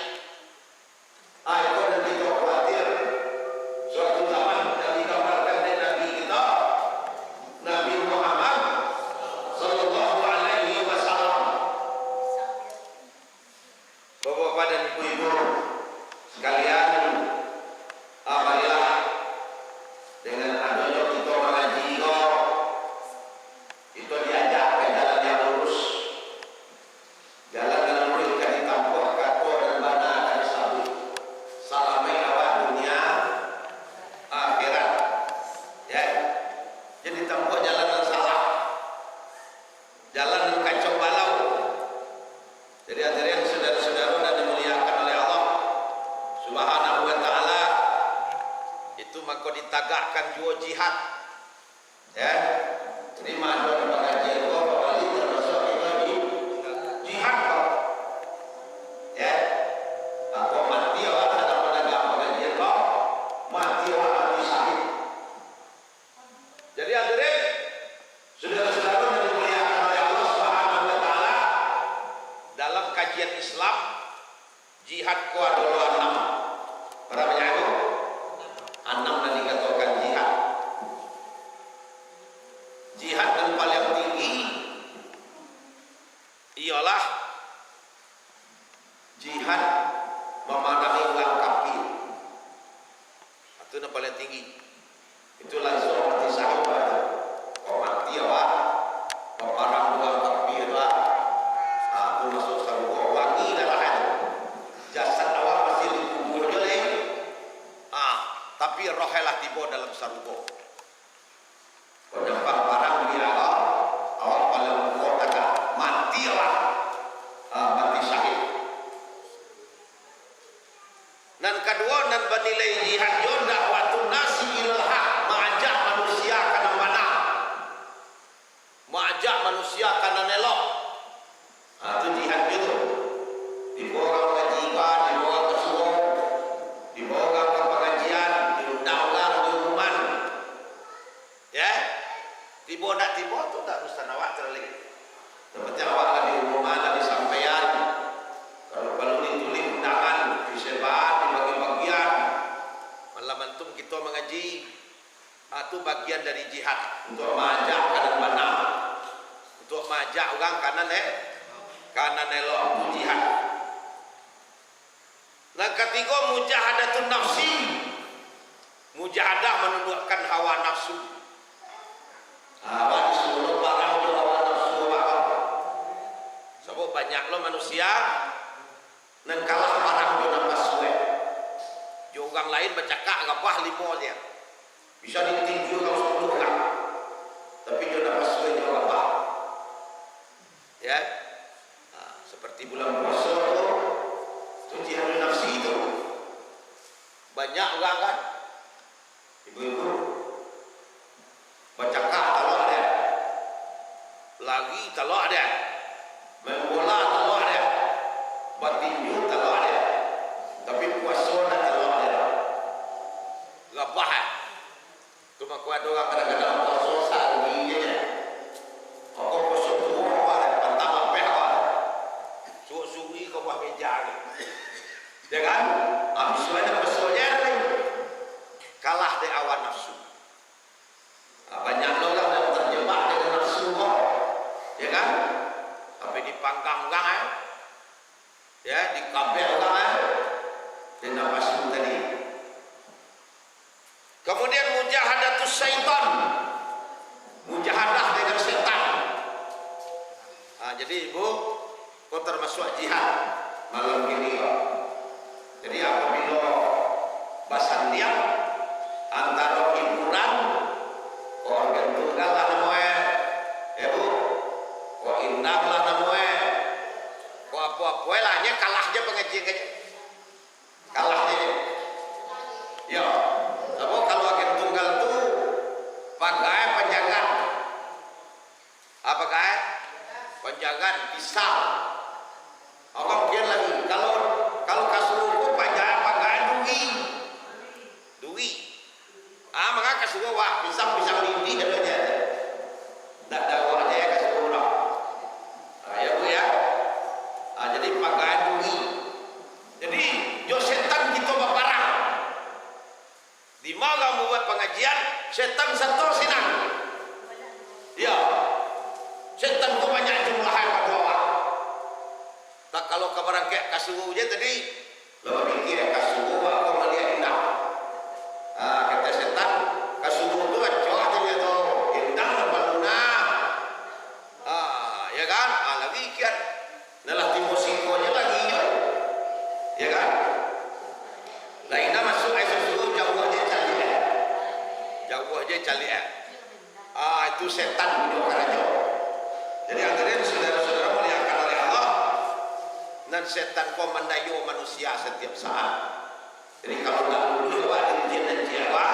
[SPEAKER 1] Itu dan kita khawatir suatu zaman yang digambarkan dari Nabi kita, Nabi Muhammad Sallallahu Alaihi Wasallam. Bapak-bapak dan ibu-ibu sekalian, marilah dengan adanya kita mengaji itu diajak ke jalan yang lurus. Jalan yang lurus kan ditampuh kato dan bana akan disabut. Salamai awak dunia akhirat. Ya. Jadi tampuh jalan yang salah. Jalan yang kacau balau. Jadi hadirin saudara-saudara yang dimuliakan oleh Allah Subhanahu wa taala, itu maka ditagakkan jua jihad. Ya. Terima doa pengajian kau kembali termasuk kita di jihad kau. Ya. Aku mati awak ada penagak pengajian kau, mati awak mati syahid. Jadi hadirin saudara-saudara yang dimuliakan oleh Allah Subhanahu wa taala, dalam kajian Islam jihad ku adalah 6. Berapa banyak itu? 6 yang dikatakan jihad. Jihad yang paling tinggi ialah jihad memerangi orang kafir. Itu yang paling tinggi. Itu langsung mati syahid. Kau mati awak memerang orang kafir awak. Aku masuk surga wangi darah. Jasad awak masih dikubur je. Tapi rohelah tiba dalam surga. Kau nampak barang dia awak paling kau tak mati awak. Mati syahid. Dan kedua, dan bernilai jihad yo dakwatun nasi ilal haq, mengajak manusia kana mana, mengajak manusia kana nelok. Itu jihad itu. Dibawa orang mengaji, dibawa ke suruh, dibawa orang ke pengajian, diundang orang di rumah. Ya, tiba tak tiba tu tak ustaz awak terlik. Tempatnya awak lah di rumah lah di sampaian. Kalau ditulis undangan, disebar, dibagi-bagian. Malam antum kita mengaji, itu bagian dari jihad untuk mengajak kanan mana, untuk mengajak orang kanan elok, itu jihad. Nah, ketiga mujahadatun nafsi, mujahadah menundukkan hawa nafsu. Apa disuruh barang itu hawa nafsu apa? Sebab banyak lo manusia nan kalah barang itu nampak suwe. Jo orang lain bercakap ngapah 5 dia. Bisa ditinju kalau 10 orang. Tapi jo nampak suwe jo ngapah. Ya. Seperti bulan puasa itu jihad nafsi itu. Banyak orang kan. Ibu-ibu bercakap kalau ada. Lagi kalau ada. Main bola kalau ada. Bertinju kalau ada. Tapi puasa nak kalau ada. Gapah. Tu mak ada orang kadang-kadang puasa sehari je. Aku puasa tu apa? Pantang apa? Suwi ke bawah meja ni. Dia dipanggang ya dikabelkan dengan pasung tadi. Kemudian mujahadatus syaitan, mujahadah dengan setan. Jadi ibu, kau termasuk jihad malam ini kok. Jadi apabila basandian antara hiburan orang tunggal lah namanya, ya bu, kok indah lah namanya, kok apa-apa lahnya kalahnya pengajian kalahnya, ya. Tapi kalau agen tunggal tu pakai penjagaan, apa kaya? Penjagaan pisau. Orang kira lagi kalau kasuruku pakai duit. Maka kasuruku wah pisang lidi katanya. Tak dakwah aja ya kasuruku lah. Ya bu ya. Jadi pakai duit. Jadi jo setan kita berparang. Di mana membuat pengajian setan satu sinang. Ya. Setan itu banyak jumlahnya pada orang. Tak kalau kabarang kayak kasuhu je tadi, lo mikir kasuhu aku melihat indah. Kata setan kasuhu tu acok je tu indah baluna. Ya kan? Lagi kian. Nalah timosikonya lagi je. Ya kan? Lainnya masuk air susu jauh aja cali. Jauh aja cali. Itu setan punya karajo. Jadi hadirin saudara-saudara muliakan oleh Allah, dan setan kau mendayu manusia setiap saat. Jadi kalau tak dulu jin dan jiwa,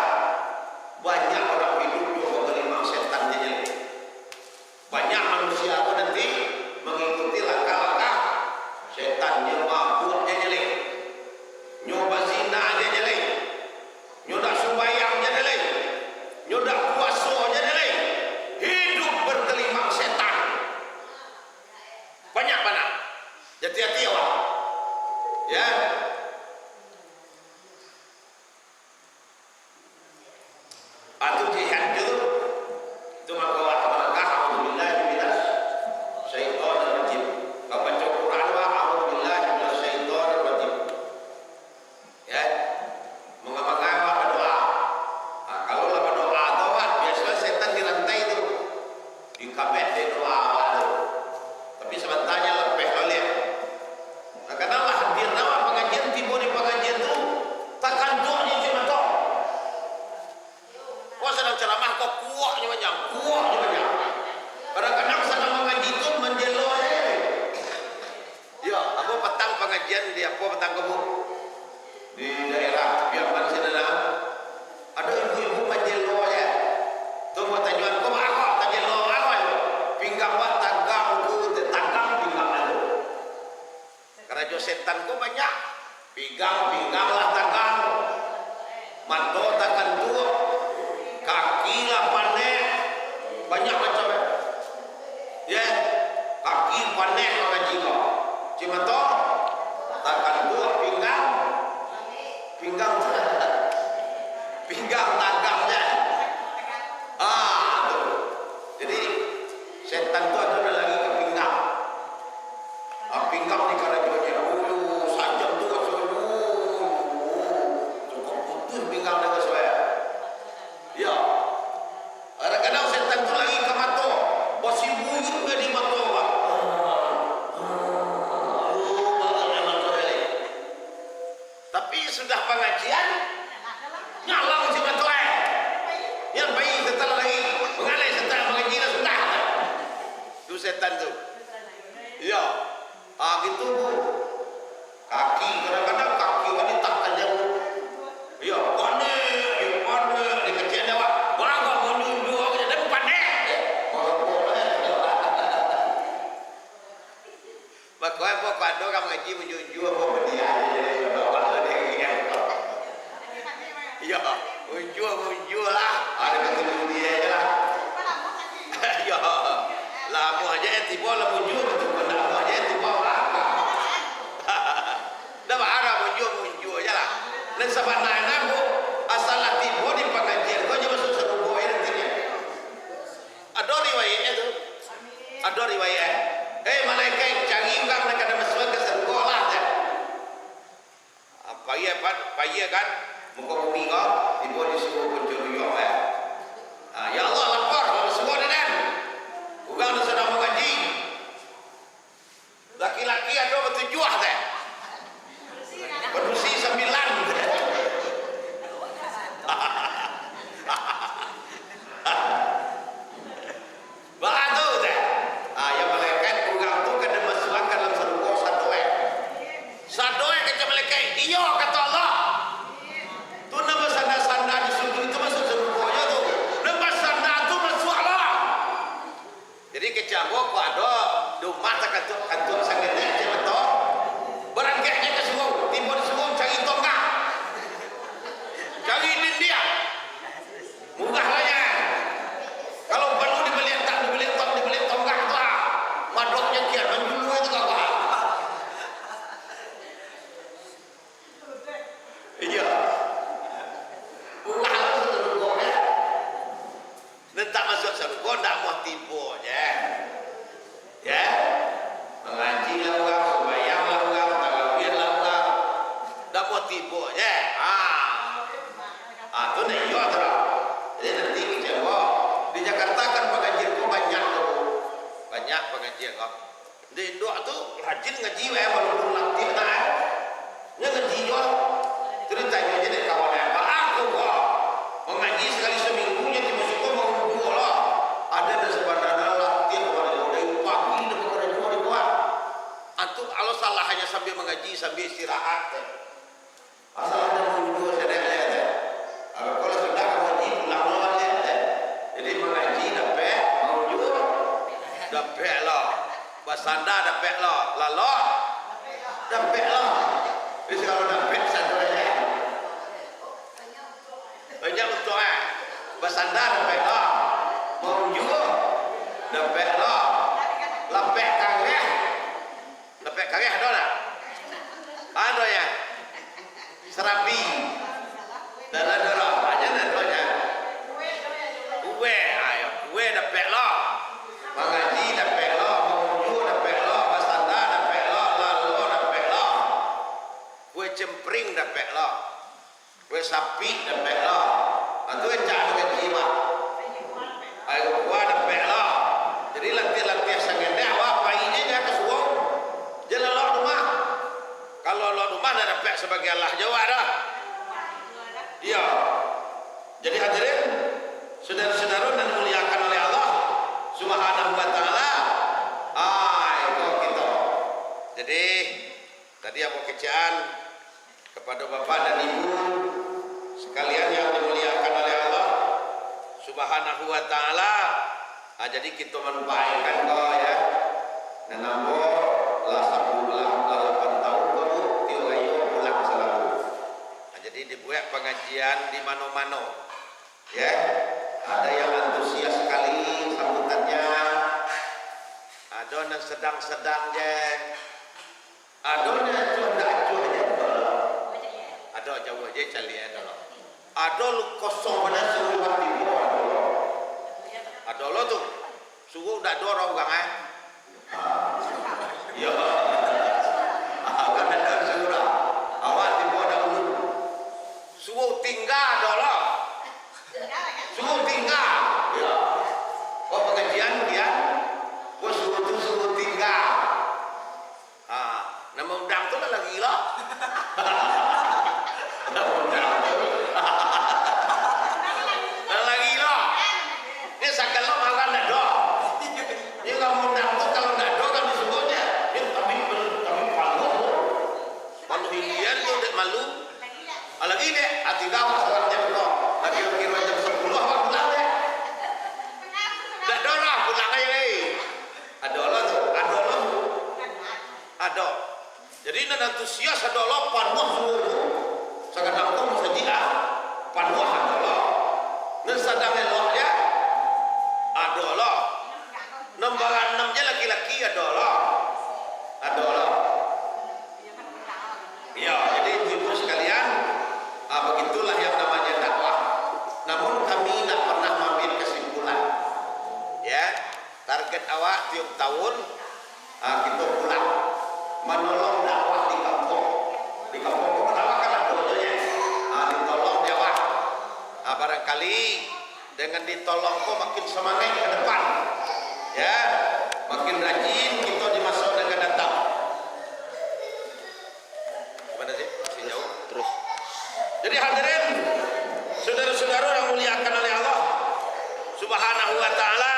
[SPEAKER 1] banyak orang hidup juga menerima setan jadi. Banyak manusia pun nanti mengikuti langkah-langkah setan yang mabuk jadi. Nyoba zina jadi, nyoba sembahyang jadi, nyoba puasa jadi, hidup bergelimang setan. Banyak mana? Hati-hati awak. Ya. Atau jihad dulu. Itu maka awak alhamdulillah minas syaitanir rajim. Kau baca Quran wa alhamdulillah minas syaitanir rajim. Ya. Mengamalkan awak berdoa. Kalau lah berdoa tu awak biasa setan dirantai tu. Dikabet di doa awak tu. Tapi sebentarnya lepeh oleh. Kadang-kadang hadir nama pengajian tiba di pengajian tu takkan doanya cuma tu. Kau sedang ceramah kau kuaknya banyak. Kadang-kadang sedang mengaji tu menjelo aja. Ya, aku petang pengajian di apa petang kamu di daerah Biaman sana. Ada ibu-ibu menjelo aja. Tu buat tajuan kau aku tajelo aku. Pinggang buat tagang tu tagang pinggang tu. Karena jo setan ku banyak. Pinggang lah tagang. Manto tagan tu. Kaki lah panen. Banyak macam. Ya. Kaki panen orang jiwa. Cuma tu tagan tu pinggang. Pinggang tagangnya. Tu. Jadi setan tu ada lagi ke pinggang. Pinggang ni kalau dia sajam tu cukup putus pinggang dengan saya. Ya. Kadang-kadang setan tu lagi ke mata. Bosi buyut ke di mata. Tapi sudah pengajian nyalang si mata. Yang baik setan lagi mengalih setan pengajian sudah. Tu setan tu. Ya. Gitu bu. Kaki kadang-kadang kaki wanita tajam. Ya, panik, dikecil dia wak. Bangga menunjuk aja dan panik. Makanya apa kado kamu ngaji menunjuk apa dia aja bawa dia. Ya, menunjuk lah. Ada ketemu dia aja lah. Ya. Lama aja tiba lah menunjuk betul benar aja tiba. Dah arah munjuk aja lah. Dan sebenarnya bu asal tiba di pengajian kau je masuk serubu air nantinya. Ada riwayat itu. Malaikat iya kan muka bumi kau ibu disuruh pencuri yo ya Allah lapor kalau semua dan bukan sedang mengaji laki-laki ada bertujuh teh bersih 9 Batu teh. Ya malaikat urang tu kada masukkan dalam surga sadoe. Sadoe ke malaikat iyo kata Allah. Tu nama sanda-sanda di surga itu masuk surga tu. Nama sanda tu masuk Allah. Jadi kecanggo ku ada rumah tak kantor sangat je betul. Berangkatnya ke sungai, timbul sungai cari tonggak. Cari dia. Mudahnya. Kalau perlu dibeli tonggak tu lah. Madoknya kian menjulu itu kawan. Iya. Ulah surga ya. Nentak masuk surga ndak mau tipu je. Ya. Mengaji lah orang, sembahyang lah orang, tarawih lah orang. Ndak mau tipu je. Tu nak iya tu. Jadi nanti kita di Jakarta kan pengajian tu banyak tu. Banyak pengajian kau. Di Indo tu rajin ngaji walaupun latih dah. Nya ngaji yo. Ceritanya jadi kawan aku kok. Mengaji sekali seminggu nya di masuk mau dua lah. Ada sebenarnya latih dari pagi dan kerja di buat. Antum kalau salah hanya sambil mengaji sambil istirahat. Asal ada mundur sedang saja. Kalau sudah mengaji pulang lagi. Jadi mengaji dapat mau juga dapat lah. Basanda dapat lah. Lalu dapat lah. Jadi kalau dapat sadonya banyak untuk basanda dapat lah. Mau juga dapat lah. Lapek kageh ada tak? Ada ya. Serabi. Dan ada lah. Aja ada. Kue dapat lah. Mengaji dapat lah. Menguju dapat lah. Basanda dapat lah. Lalu dapat lah. Kue cempring dapat lah. Kue sapi dapat lah. Itu yang cak dengan jiwa. Ayo kue dapat lah. Jadi latih-latih sangat awak painya dia ke suwung. Jalan Allah rumah. Kalau Allah rumah dah dapat sebagai Allah Jawa dah. Iya. Jadi hadirin saudara-saudara dan dimuliakan oleh Allah Subhanahu wa taala. Itu kita. Jadi tadi aku kecaan kepada Bapak dan Ibu sekalian yang dimuliakan oleh Allah Subhanahu wa taala. Jadi kita manfaatkan kau ya. Dan nampo lah 8 tahun baru tiuayo pulang selalu. Jadi dibuat pengajian di mana-mana. Ya. Ada yang antusias sekali sambutannya. Ada yang sedang-sedang je. Ada yang cuaca je. Ada jauh je cali ada. Ada lu kosong pada suruh hati gua ada. Ada lo tu. Suruh dak dorong orang Ya. Kan ada suruh. Awak tiba ada ulu. Suruh tinggal adalah. Suruh tinggal. Ya. Kau pengajian dia. Kau suruh tinggal. Nama undang tu lah lagi lah. Nama undang tu. Lagi lah. Dia sakal lah makan dah doh. Dia kalau undang tu kalau dah doh kan disebutnya. Dia kami malu. Malu Indian tu dia malu. Lagi deh. Hati kau sekarang jam berapa? Lagi kira jam 10 awak pulang deh. Dah doh lah pulang aja ni. Ada lah tu. Ada. Jadi nan antusias ada lah panuh seluruh. Sangat angkong saja. Panuh ada lah. Nan sadang elok ya. Ada lah. Nombor 6 je laki-laki ada lah. Ada lah. Ya, jadi ibu sekalian, begitulah yang namanya dakwah. Namun kami tak pernah mengambil kesimpulan. Ya, target awak tiap tahun kita pulang menolong dakwah di kampung. Di kampung pertama kan ada dulunya. sekali dengan ditolong kok makin semangat ke depan. Ya, makin rajin kita di masa yang akan datang. Gimana sih? Masih jauh? Terus. Jadi hadirin, saudara-saudara yang muliakan oleh Allah Subhanahu wa taala.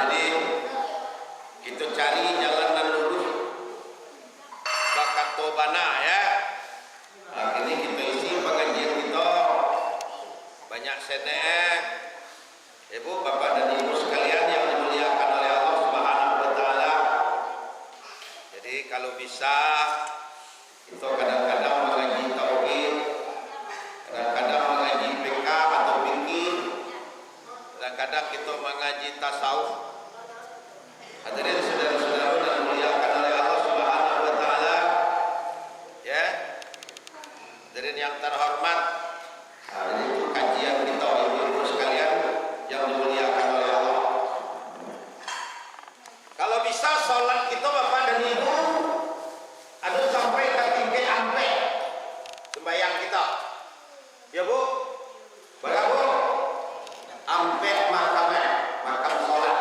[SPEAKER 1] Jadi kita cari jalan lurus bakat tobana ya. Ini kita isi pengajian kita banyak senek. Ibu, bapak dan ibu sekalian yang dimuliakan oleh Allah Subhanahu wa taala. Jadi kalau bisa kita kadang-kadang mengaji tauhid, kadang-kadang mengaji PK atau fikih, kadang-kadang kita mengaji tasawuf. Hadirin saudara-saudara yang dimuliakan oleh Allah Subhanahu wa taala. Ya. Hadirin yang terhormat. Ini itu kajian kita ibu-ibu sekalian yang dimuliakan oleh Allah. Kalau bisa sholat kita bapak dan ibu ada sampai ke tinggi ampe sembahyang kita. Ya bu, berapa? Ampe makam sholat.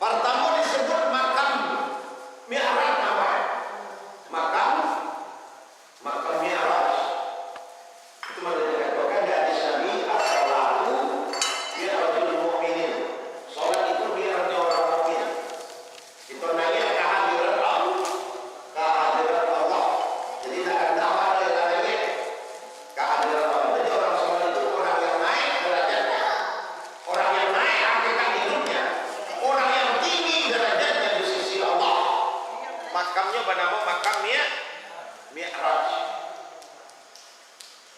[SPEAKER 1] Pertama disebut makam mi'raj apa? Makam mi'raj. Itu mengatakan dari Nabi as-salatu mi'rajul mu'minin. Salat itu mi'rajnya orang mukmin. Itu nanya kehadiran Allah. Jadi tak ada apa lainnya kehadiran Allah. Jadi orang salat itu orang yang naik derajatnya, orang yang naik hakikat hidupnya, orang yang tinggi derajatnya di sisi Allah. Makamnya bernama makam mi'raj.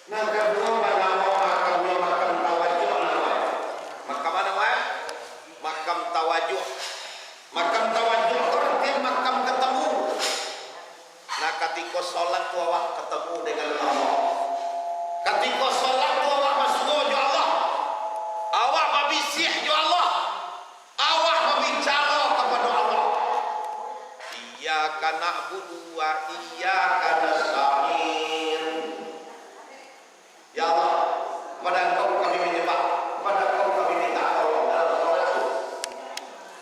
[SPEAKER 1] Nah, kedua bernama makamnya makam tawajuh namanya. Makam apa namanya? Makam tawajuh. Makam tawajuh berarti makam ketemu. Nah, ketika sholat tu awak ketemu dengan Allah. Ketika sholat tu awak masuk jo Allah. Awak berbisih jo Allah. Awak berbicara kepada Allah. Iyyaka na'budu wa iyyaka nasta'in. Ya Allah, kepada Engkau kami menyembah, kepada Engkau kami minta tolong dalam sholat.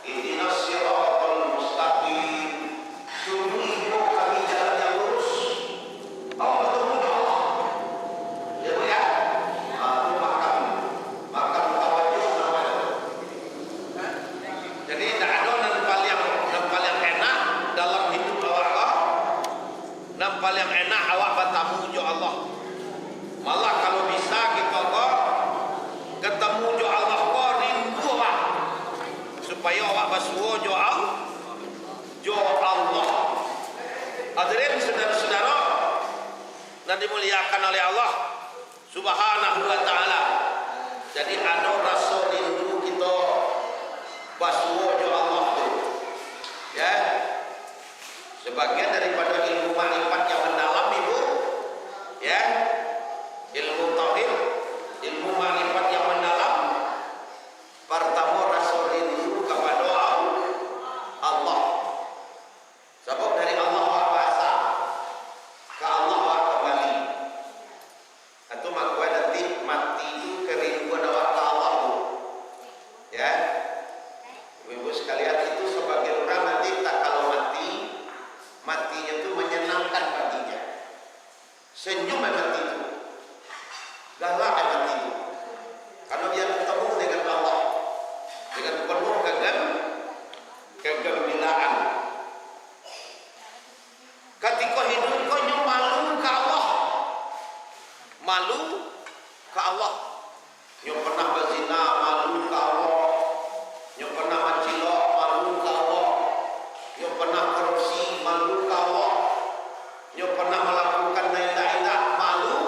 [SPEAKER 1] Ihdinas siratal mustaqim. Tunjukilah kami jalan yang lurus. Kau bertemu dengan Allah. Ya Bu ya. Itu makam tawajuh namanya. Jadi tak ada yang paling enak dalam hidup awak. Yang paling enak awak bertamu jo Allah. Malah kalau bisa kita kok ketemu jo Allah kok rindu awak supaya awak basuh jo Allah. Hadirin saudara-saudara dan dimuliakan oleh Allah Subhanahu wa taala. Jadi ada rasa rindu kita basuh jo Allah tu. Ya. Sebagian daripada ilmu makrifat yang mendalam ibu. Ya. Ilmu tauhid, ilmu makrifat yang mendalam. Pertama rasa rindu kepada Allah. Sebab dari Allah bahasa ke Allah kembali. Itu makwa nanti mati itu kerinduan awak ke Allah tu. Ya. Ibu sekalian itu sebagai orang nanti tak kalau matinya itu menyenangkan baginya. Senyum mati itu. Galak mati itu. Karena dia bertemu dengan Allah dengan penuh kegembiraan. Ketika hidup kau malu ke Allah. Malu ke Allah. Yang pernah berzina malu ke Allah. Yang pernah mencilok malu ke Allah. Yang pernah korupsi malu ke Allah. Yang pernah melakukan lain-lain malu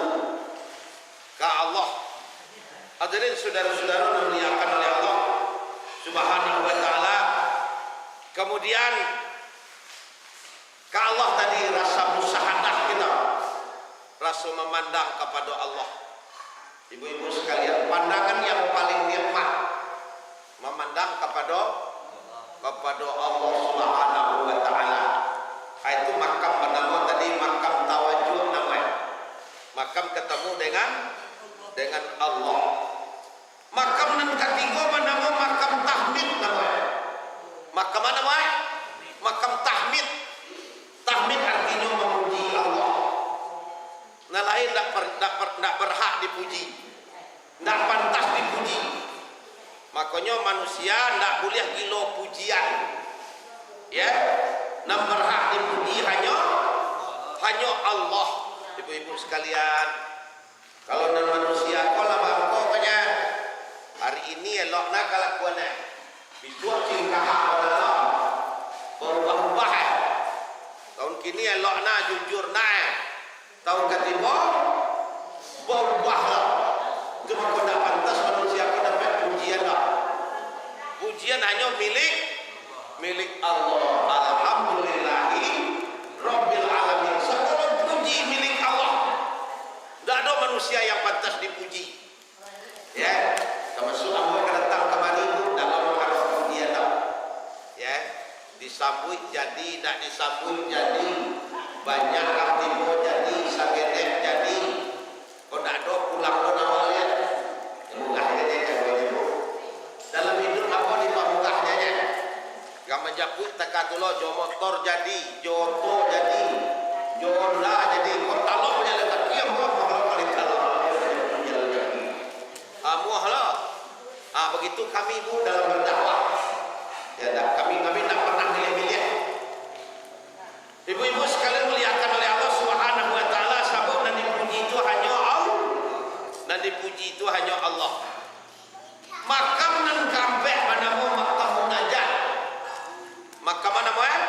[SPEAKER 1] ke Allah. Hadirin saudara-saudara yang dimuliakan oleh Allah Subhanahu wa taala. Kemudian ke Allah tadi rasa musyahadah kita. Rasa memandang kepada Allah. Ibu-ibu sekalian, pandangan yang paling nikmat memandang kepada Allah Subhanahu wa taala. Itu makam bernama tadi makam tawajuh namanya. Makam ketemu dengan Allah. Makam nan ketiga nama makam tahmid namanya. Makam mana namanya? Makam tahmid. Tahmid artinya memuji Allah. Nah lain tak berhak dipuji, tak pantas dipuji. Makanya manusia tak boleh gila pujian. Ya, yang berhak dipuji hanya Allah. Ibu-ibu sekalian, kalau non manusia kalau bangkoknya hari ini elokna kelakuannya biduak tingkah Allah berubah-ubah. Tahun kini elokna jujur naik, tahun ketiga berubah lah. Cuma kau tak pantas manusia kau dapat pujian lah. Pujian hanya milik Allah. Alhamdulillahi Rabbil alamin. Segala puji milik Allah. Tidak ada manusia yang pantas dipuji. Ya, termasuk Allah datang kemari itu dalam harus pujian tak. Ya, disambut jadi, tidak disambut jadi, banyak aktifo jadi, sagedek jadi. Kau tidak ada pulang pun awalnya. Mugahnya ibu. Dalam hidup apa di mugahnya? Gak menjaput tekatulo jo motor jadi, joto jadi, jonda jadi, kota lo punya lekat dia mau kali kalau muahlah. Begitu kami bu dalam berdakwah. Ya dah kami tak pernah milih-milih. Ibu-ibu sekalian muliakan oleh Allah Subhanahu wa taala, sabab dan dipuji itu hanya Allah. Dan dipuji itu hanya Allah. Makam nan kampek mana mau makam munajat. Makam mana mau?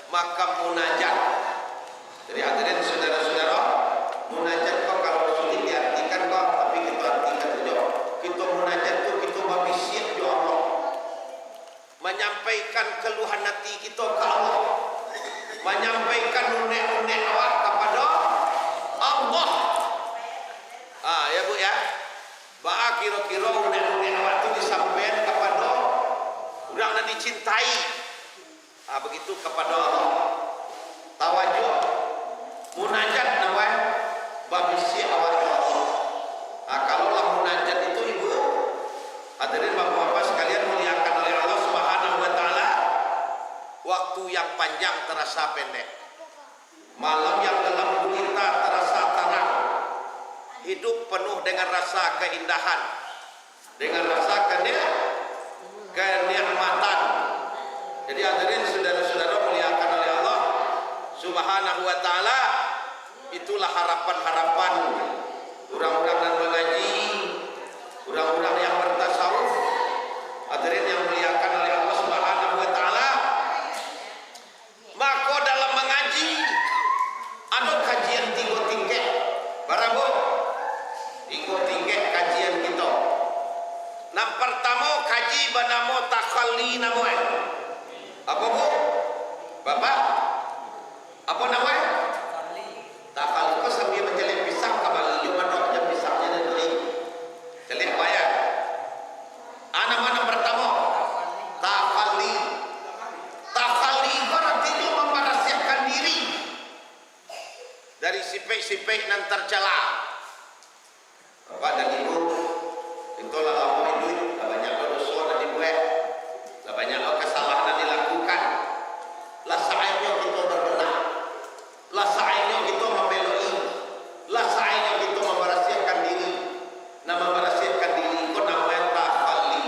[SPEAKER 1] Makam munajat. Jadi hadirin saudara-saudara, munajat kok kalau sulit diartikan kok, tapi kita artikan saja. Kita munajat itu kita babisiat ke Allah. Menyampaikan keluhan hati kita ke Allah. Menyampaikan unek-unek awak kepada Allah. Ya bu ya. Bah kira-kira unek-unek awak itu disampaikan kepada orang yang dicintai. Begitu kepada Allah. Tawajuh munajat namanya babisi awak Allah. Kalaulah munajat itu ibu hadirin bapak-bapak sekalian muliakan oleh Allah Subhanahu wa taala, waktu yang panjang terasa pendek, malam yang gelap gulita terasa terang, hidup penuh dengan rasa keindahan, dengan rasa kenikmatan. Jadi hadirin saudara-saudara muliakan oleh Allah Subhanahu wa taala, itulah harapan-harapan orang-orang yang mengaji, orang-orang yang bertasawuf. Hadirin yang muliakan oleh Allah Subhanahu wa taala, maka dalam mengaji ada kajian tiga tingkat. Barabu tiga tingkat kajian kita. Yang pertama kaji bernama takhalli namanya. Apa bu? Bapak? Apa namanya? Takhalli. Kau sambil menjelek pisang kembali. Cuma dok pisangnya dari jelek bayar. Nama pertama takhalli. Takhalli itu artinya merahasiakan diri dari sipek-sipek yang tercela. Bapak dan ibu, itulah laporan duit. Banyak dosa yang dibuat, banyak kesalahan yang dilakukan. Lah saatnya kita berbenah, lah saatnya kita membeloi, lah saatnya kita merahasiakan diri. Nama merahasiakan diri itu namanya takhalli.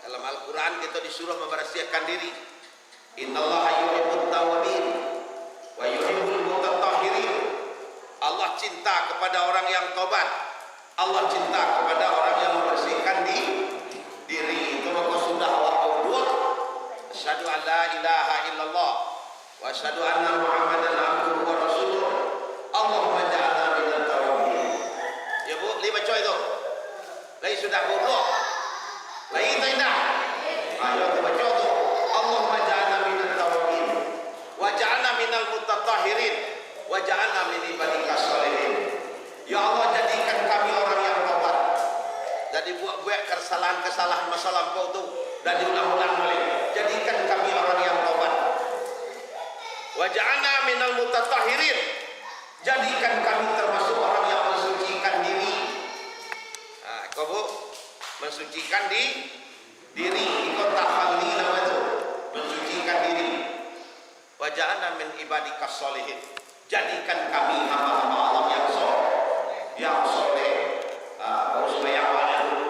[SPEAKER 1] Dalam Al-Quran kita disuruh merahasiakan diri. Innallaha yuhibbut tawwabin wa yuhibbul mutatahhirin. Allah cinta kepada orang yang tobat. Allah cinta kepada orang yang membersihkan diri. Itu maka sudah Allah dua. Asyhadu an la ilaha illallah wa asyhadu anna Muhammadan abduhu wa rasuluh. Allahumma ja'alna minat tawwabin. Ya bu, lima coy itu. Lagi sudah buruk. Lagi tidak. Ayo kita baca tu. Allahumma ja'alna minat tawwabin wa ja'alna minal mutatahhirin wa ja'alna min ibadika sholihin. Ya Allah, jadikan kami orang yang tobat. Jadi buat kesalahan-kesalahan masa lampau itu dan diulang-ulang balik. Jadikan kami orang yang tobat. Wa ja'alna minal mutatahhirin. Jadikan kami termasuk orang Bu? Mensucikan diri. Ikut tahalli nama itu. Mensucikan diri. Wa ja'alna min ibadikas sholihin. Jadikan kami hamba-hamba Allah yang soleh. Baru sembahyang dulu.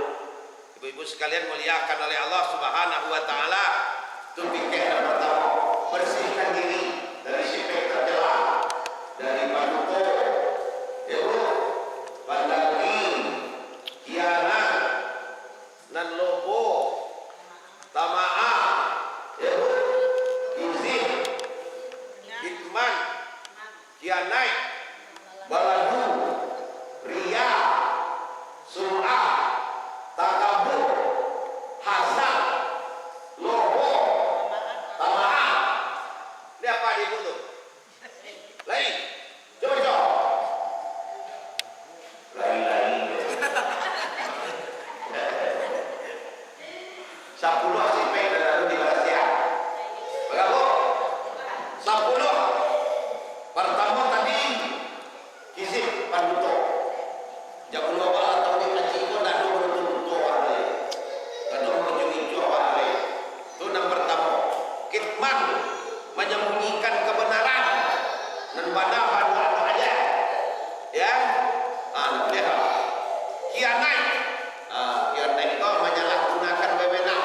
[SPEAKER 1] Ibu-ibu sekalian muliakan oleh Allah Subhanahu wa taala. Itu pikir yang pertama, bersihkan diri dari sifat tercela, dari paduka, bandagi, khianat, nan lobo, tama'ah, izin, kitman, khianat, baladu, riya, sum'ah, takabur, hasad, lobo, tama'ah. Ini apa di buku? Lain. Coba. Lain. 10 sipek dan lalu di Malaysia. Berapa? 10. Pertama tadi kisih panduto. Jangan lupa atau di kaji itu dan betul-betul ada. Kalau mencuri ada. Itu yang pertama. Kitman menyembunyikan kebenaran dan pada aja. Ya. Lihat. Khianat. Khianat itu menyalahgunakan wewenang.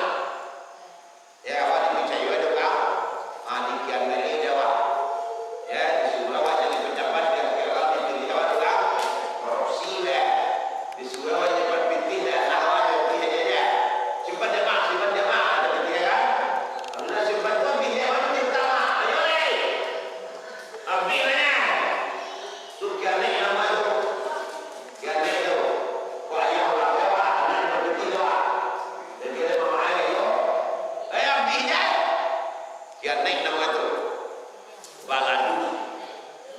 [SPEAKER 1] Ya, awak dipercaya juga. Dikhianat ini jawab. Ya, disuruh awak jadi pejabat yang kira dipilih awak juga korupsi ya. Disuruh awak jadi pemimpin dan awak jadi dia. Simpan jemaah ada betul kan? Allah simpan tu pilih awak minta lah. Ayo deh. Ambilnya. Tu khianat nama tu. Khianat tu. Kau ayah orang lewat, anak berbeti lewat. Dan kita memahami itu. Ambilnya. Khianat nama tu.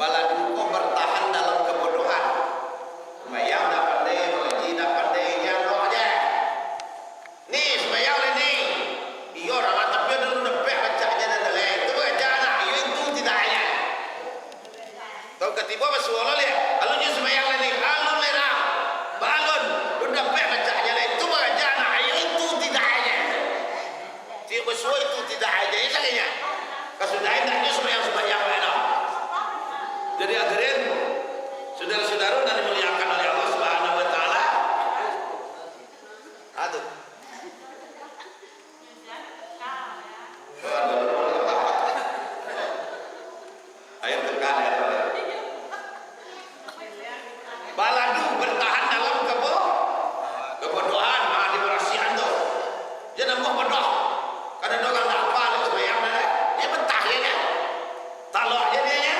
[SPEAKER 1] Baladu kau bertahan dalam kebodohan. Sembahyang dah pandai, mengaji dah pandai, yang doa aja. Ni sembahyang ni. Iyo orang tapi dulu nepek bacanya dan lain. Itu baca anak, iyo itu tidak ayat. Tahu ketiba masuk Allah lihat. Lalu dia sembahyang ni, lalu merah. Bangun, lu nepek bacanya lain. Itu baca anak, iyo itu tidak ayat. Dia bersuara itu tidak ayat. Ini sakitnya. Kasudahin tak dia sembahyang lain. Jadi hadirin saudara-saudara dan dimuliakan oleh Allah Subhanahu wa taala. Aduh. Ayo tekan ya. Baladu bertahan dalam kebodohan, di perasian tu. Jangan mau bodoh. Karena orang tak apa sembahyang dia betah dia. Talok dia dia.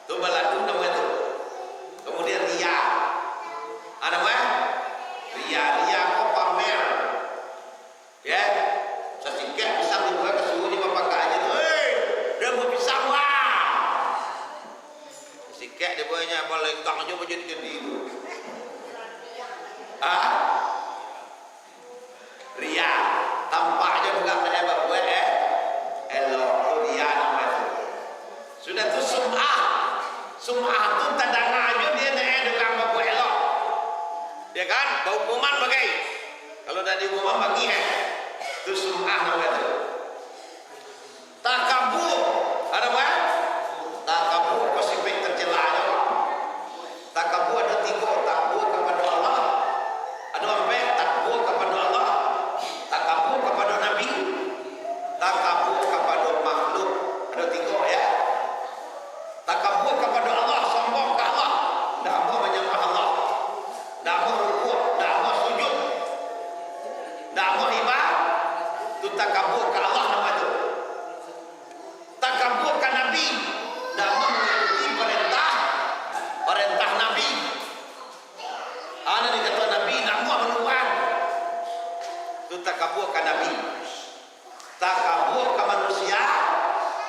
[SPEAKER 1] Tu baladu nama itu. Kemudian ria. Ada apa? Ria kau pamer. Ya. Sesikit pisang dibuat ke suhu di bapak aja tu. Dia mau pisang wah. Sesikit dia buatnya balenggang aja menjadi kediri. Ria. Tampaknya bukan ada bapak elok tu ria nama itu. Sudah tu sum'ah. Sum'ah tu tanda aja dia nak dengan bapak elok. Ya kan? Bau kuman bagai. Kalau dah diumum bagi itu sum'ah nama itu. Takabur. Ada apa? Takabur positif tercela aja. Takabur ada 3. Takabur kepada Allah. Ada apa? Takabur kepada Allah. Takabur kepada Nabi. Takabur kepada makhluk. Ada 3 ya. Takabur kepada Allah, sombong ke Allah. Tak mau menyembah Allah. Tak mau rukuk, tak mau sujud. Tak mau ibadah. Itu takabur ke Allah nama itu. Takabur ke Nabi. Tak mau mengikuti perintah Nabi. Ada dikata Nabi, tak mau menuan. Itu takabur ke Nabi. Takabur ke manusia.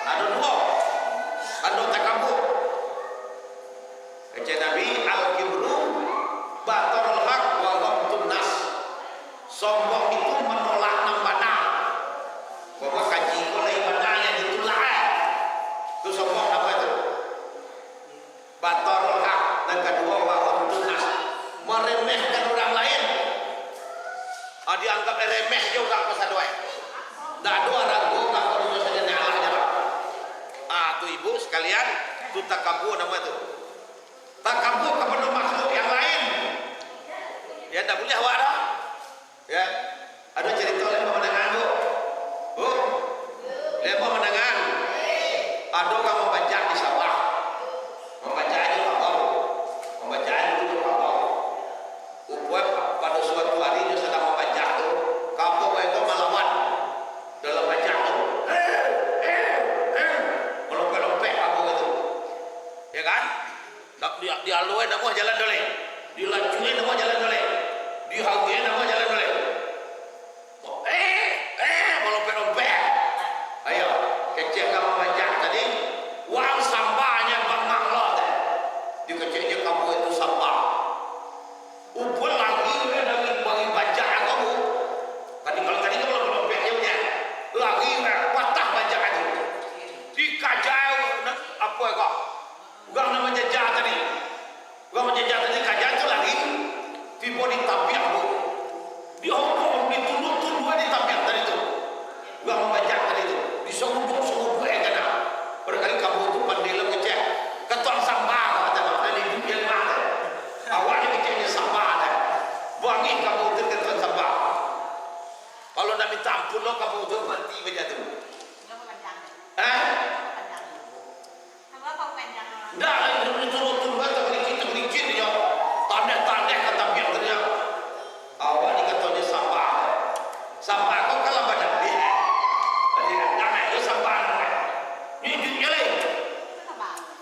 [SPEAKER 1] Ada 2. Ada takabur. Kata Nabi al-kibru batarul haq wa ghamtun nas. Sombong itu menolak nambana. Bahwa kaji oleh ibadahnya ditolak. Itu sombong remeh juga pasadoy. Dak do ragu enggak kalau saja Allah jalan. Tuh ibu sekalian, tuh takabbur nama itu. Takabbur kepada makhluk yang lain. Ya enggak boleh awak dah. Ya. Ada cerita lema menangan tu. Lema menangan. Ada orang membaca di Sabah. Membaca di Papua. Membaca di Papua. Upaya pada suatu hari dia sedang membaca tu, kapal itu melawan dalam baca tu. Melompet-lompet kapal itu. Ya kan? Dia luai nama jalan doleh. Dilanjutkan nama jalan doleh. Dihagiin nama jalan doleh. Melompet-lompet. Ayo, kecil kamu baca tadi. Wang sambahnya bangang lah. Dikecilnya kamu itu sambah. Upul lagi dari bagi bacaan kamu. Kalau tadi kamu melompetnya punya. Lagi patah bacaan itu. Dikajau apa kau? Bukan nama jejak tadi. Bukan jejak tadi kajau itu lagi. Tiba di tabiat tu. Di hukum ditunduk-tunduk di tabiat tadi itu. Bukan membaca tadi itu. Disungguh-sungguh yang kena. Berkali kamu itu pandai kecil. Ketuan sambal kata nak dari dunia mana? Awalnya kecilnya sambal ada. Buangin kamu itu ketuan sambal. Kalau nak minta ampun lo kamu itu mati saja tu. Dah itu turun tergelincir dia. Tanda-tanda kata biar dia. Awak ni katanya sambal. Sambal kau kalau badan dia. Jadi nak itu sambal. Ni dunia lain.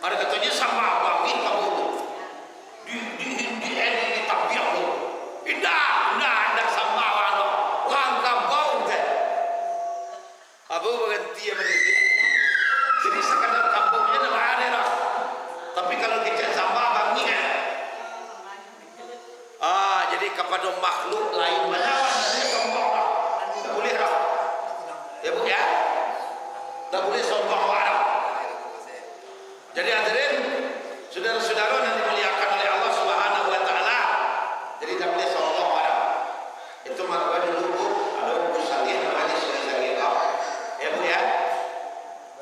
[SPEAKER 1] Ada katanya sambal bangin kamu tu. Di tabiat tu. Indah ada sambal ano. Langkah bau tu. Abu berhenti berhenti. Jadi sekadar kampungnya dah ada dah. Tapi kalau kita sambal bangin jadi kepada makhluk lain melawan dari sombong dah. Tak boleh dah. Ya bu ya. Tak boleh sombong dah. Jadi hadirin, saudara-saudara yang dimuliakan oleh Allah Subhanahu wa taala. Jadi tak boleh sombong dah. Itu makna dulu ada buku salih namanya salih kau. Ya bu ya.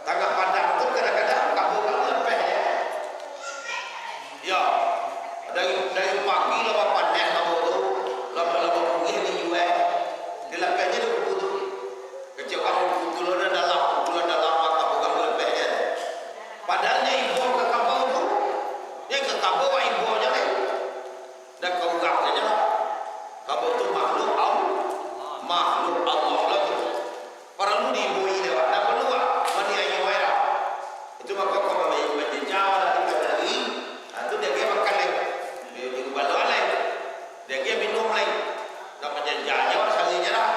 [SPEAKER 1] Tanggap pandang tu kadang-kadang kamu lebih ya. Ya. Dari pagi lah pandai kamu tu. Lama-lama mungkin ni juga. Dilakanya tu buku. Kecil kamu pukulan dalam mata bukan lebih ya. Padahalnya ibu ke kamu tu. Dia ke kamu ibu aja ni. Dan kau gak saja. Kamu tu makhluk Allah lah tu. Perlu diibui dia. Tak perlu maniaya wera. Itu maka kau menjejah dari. Itu dia makan lagi. Dia baluan lain. Dia minum lain. Dan menjejahnya salinya lah.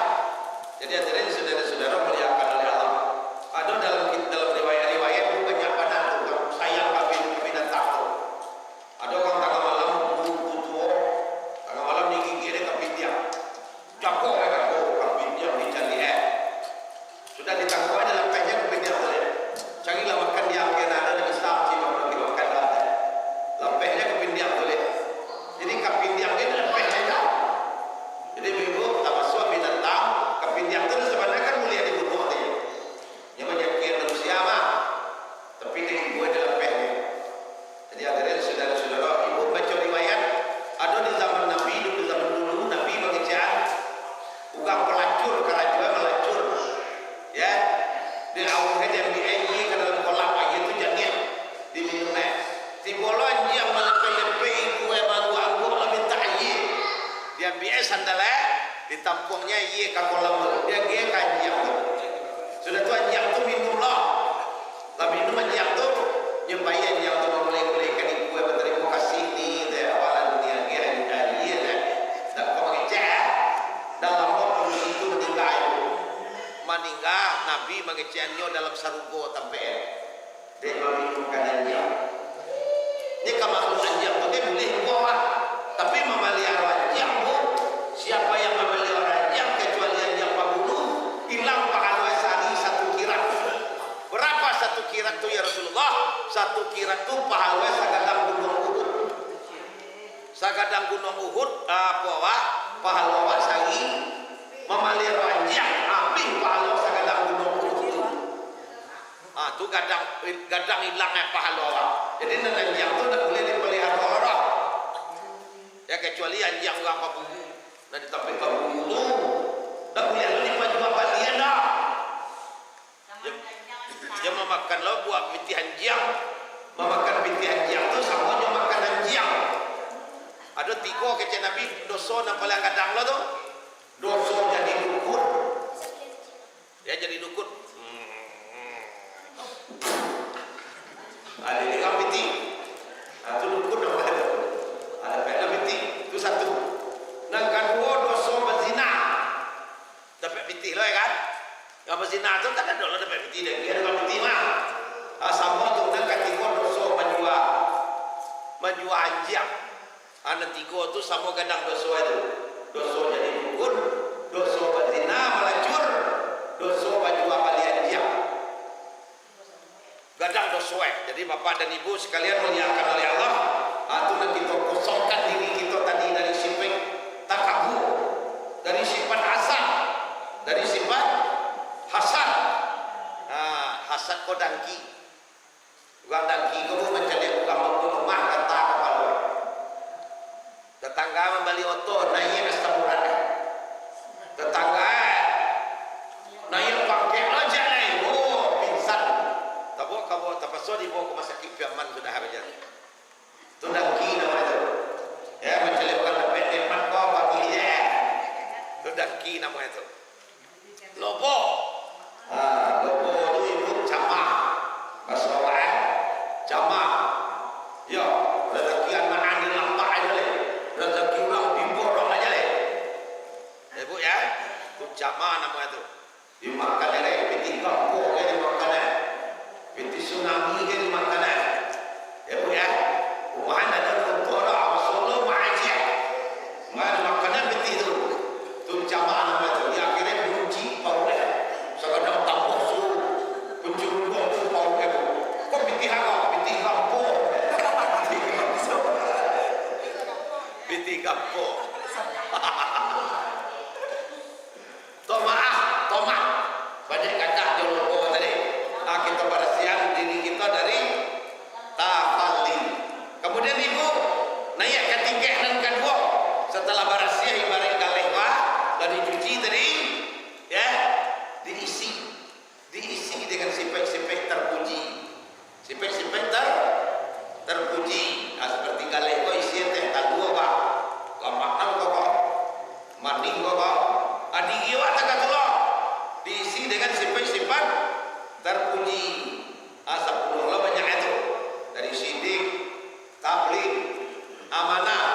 [SPEAKER 1] Jadi hadirin saudara-saudara muliakan oleh Allah. Ada dalam riwayat-riwayat banyak pada tu sayang kami datang tu. Ada orang tengah malam butuh tengah malam ni gigi dia kami dia. Jago kami dia dicari sudah ditangkap dalam pejak kami dia boleh. Carilah makan dia yang ada di Islam sih makan dah. Lempehnya kami dia boleh. Jadi kami dia ni lempehnya. Jadi ibu tak suami datang kami dia tu sebenarnya kan mulia di butuh dia. Yang menyakitkan manusia mah. Tapi dia ibu ada lempehnya. Jadi hadirin saudara-saudara, ibu baca riwayat ada di zaman Nabi, di zaman dulu Nabi mengejar ugang pelacur, kerajaan melacur. Ya. Dia awalnya dia ambil ke dalam kolam air itu jadinya diminum Tibolon yang melepeh-lepeh kue baru-baru lebih tak air. Dia ambil sandalnya ditampungnya air ke kolam dia ke anjing tu. Sudah tu anjing tu minum lah. Lah minum anjing tu nyempai anjing tu boleh-bolehkan kue berterima kasih ni dia awalan dunia dia air tak kau mengecek dalam waktu itu meninggal Nabi mengeceknya dalam sarugo tampai dia meminumkan anjing. Ini makhluk anjing tu dia boleh buat tapi memelihara anjing tu siapa yang memelihara anjing kecuali anjing pembunuh hilang pahala sehari 1 kirat. Berapa 1 kirat tu ya Rasulullah? 1 kirat tu pahala sagadang gunung Uhud. Sagadang gunung Uhud apa pahala sehari memalir ranjang abing pahala sagadang gunung itu. Tu gadang hilangnya pahala orang. Jadi ranjang tu tak boleh dipelihara orang. Ya kecuali anjing orang pabulu. Nah ditambah pabulu. Tak boleh lima jual balian dah. Dia memakan lo buat binti anjing. Memakan binti anjing tu sama dia makan anjing. Ada 3 kecil Nabi dosa nak paling kadang lo tu. Dosa jadi dukun. Ya jadi dukun. Ada di binti. Tu dukun apa ada? Ada pada binti. Tu satu. Nang kedua dosa berzina. Dapat binti lo ya kan? Yang berzina tu tak ada lo dapat binti dia. Dia ada binti mah. Sama tu nang ketiga dosa menjual anjing. Anak 3 tu sama kadang dosa itu. Dosa jadi dukun, dosa berzina melacur, dosa menjual bali anjing. Kadang dosa. Jadi bapak dan ibu sekalian muliakan oleh Allah. Itu nak kita kosongkan diri kita tadi dari sifat takabur, dari sifat hasad, dari sifat hasad. Hasad ko dangki. Orang dangki ko mencari orang rumah kata kepala. Tetangga membeli oto naik astaburan. Tetangga naik pakai aja nih. Oh, pingsan. Tabo kabo tapaso dibawa ke rumah sakit Piaman sudah habis. Itu dangki nama itu. Ya mencelupkan lepet depan kau bagi dia. Itu dangki nama itu. Lobo. Lobo itu ibu camak. Pasawai camak. Ya, rezeki anak di lampak aja le. Rezeki orang bibor orang aja le. Ibu ya, itu camak nama itu. Dimakan le, piti kampung ke dimakan le. Piti tsunami ke dimakan le. Ibu ya, rumahan ada orang Solo aja. Mana makanan piti itu. Itu camak nama itu. Dia akhirnya benci pau le. Sekadang tambah su pencuri tu pau le. Kok piti haga, piti kampung. Piti kampung. Tomak. Banyak kata jolong tadi. Kita bersihan diri kita dari tafali. Kemudian ibu naik ketiga dan kedua setelah bersiah ibarat kalewa dan dicuci tadi, ya diisi dengan sifat-sifat terpuji. Sifat-sifat terpuji. Seperti kalewa isi teh tadua pak. Lamakan kok. Maning kok. Adik iwa takatulah diisi dengan sifat-sifat terpuji. 10 lah banyak itu. Dari sidik, tabligh, amanah,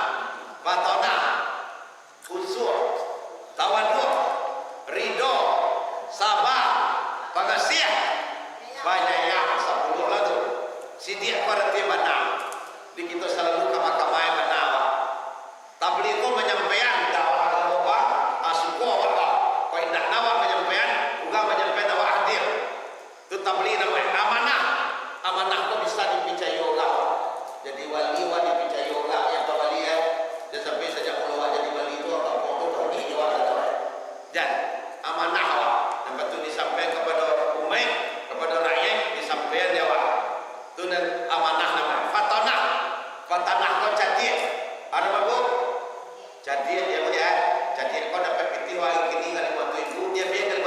[SPEAKER 1] batonah, khusyuk, tawaduk, ridho, sabar, pengasih. Banyak yang 10 lah tu. Sidik berarti benar. Di kita selalu kama-kamai benar. Tabligh itu menyampaikan dakwah agama asuko warga. Kau indah nawa menyampaikan, juga menyampaikan dakwah hadir. Itu tabligh namanya amanah kau bisa dipercaya orang. Jadi wali dipercaya orang yang wali ya. Dan sampai sejak mula jadi wali itu orang foto bagi dia atau. Dan amanah awak. Nampak tu disampaikan kepada umat, kepada rakyat disampaikan dia awak. Itu amanah namanya. Fatanah kau cadir. Ada apa bu? Cadir dia ya. Cadir kau dapat piti wali kini kalau waktu ibu dia biar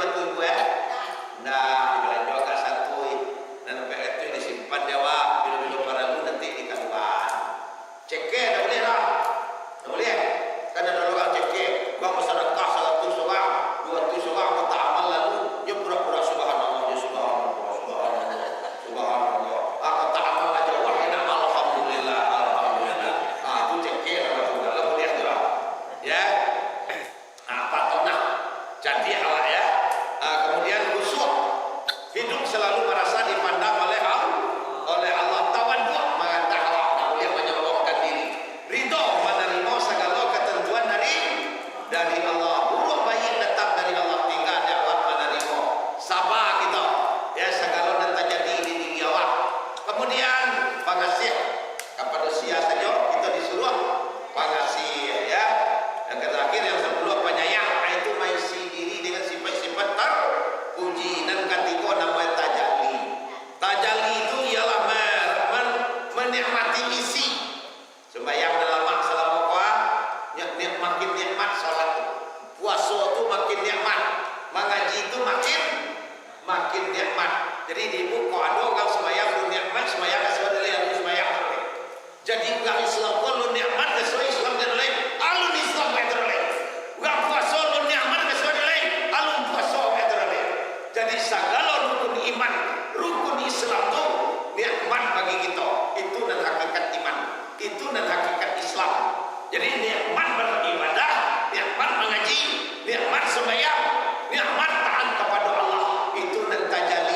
[SPEAKER 1] bin nikmat. Jadi di ibu kok ada orang semayang lu nikmat semayang asal dari yang semayang terus. Jadi orang Islam pun lu nikmat asal Islam terus. Alun Islam terus. Orang puasa lu nikmat asal terus. Alun puasa terus. Jadi segala rukun iman, rukun Islam tu nikmat bagi kita. Itu dan hakikat iman. Itu dan hakikat Islam. Jadi nikmat beribadah, nikmat mengaji, nikmat sembahyang, nikmat taat kepada Allah. Itu dan tajalli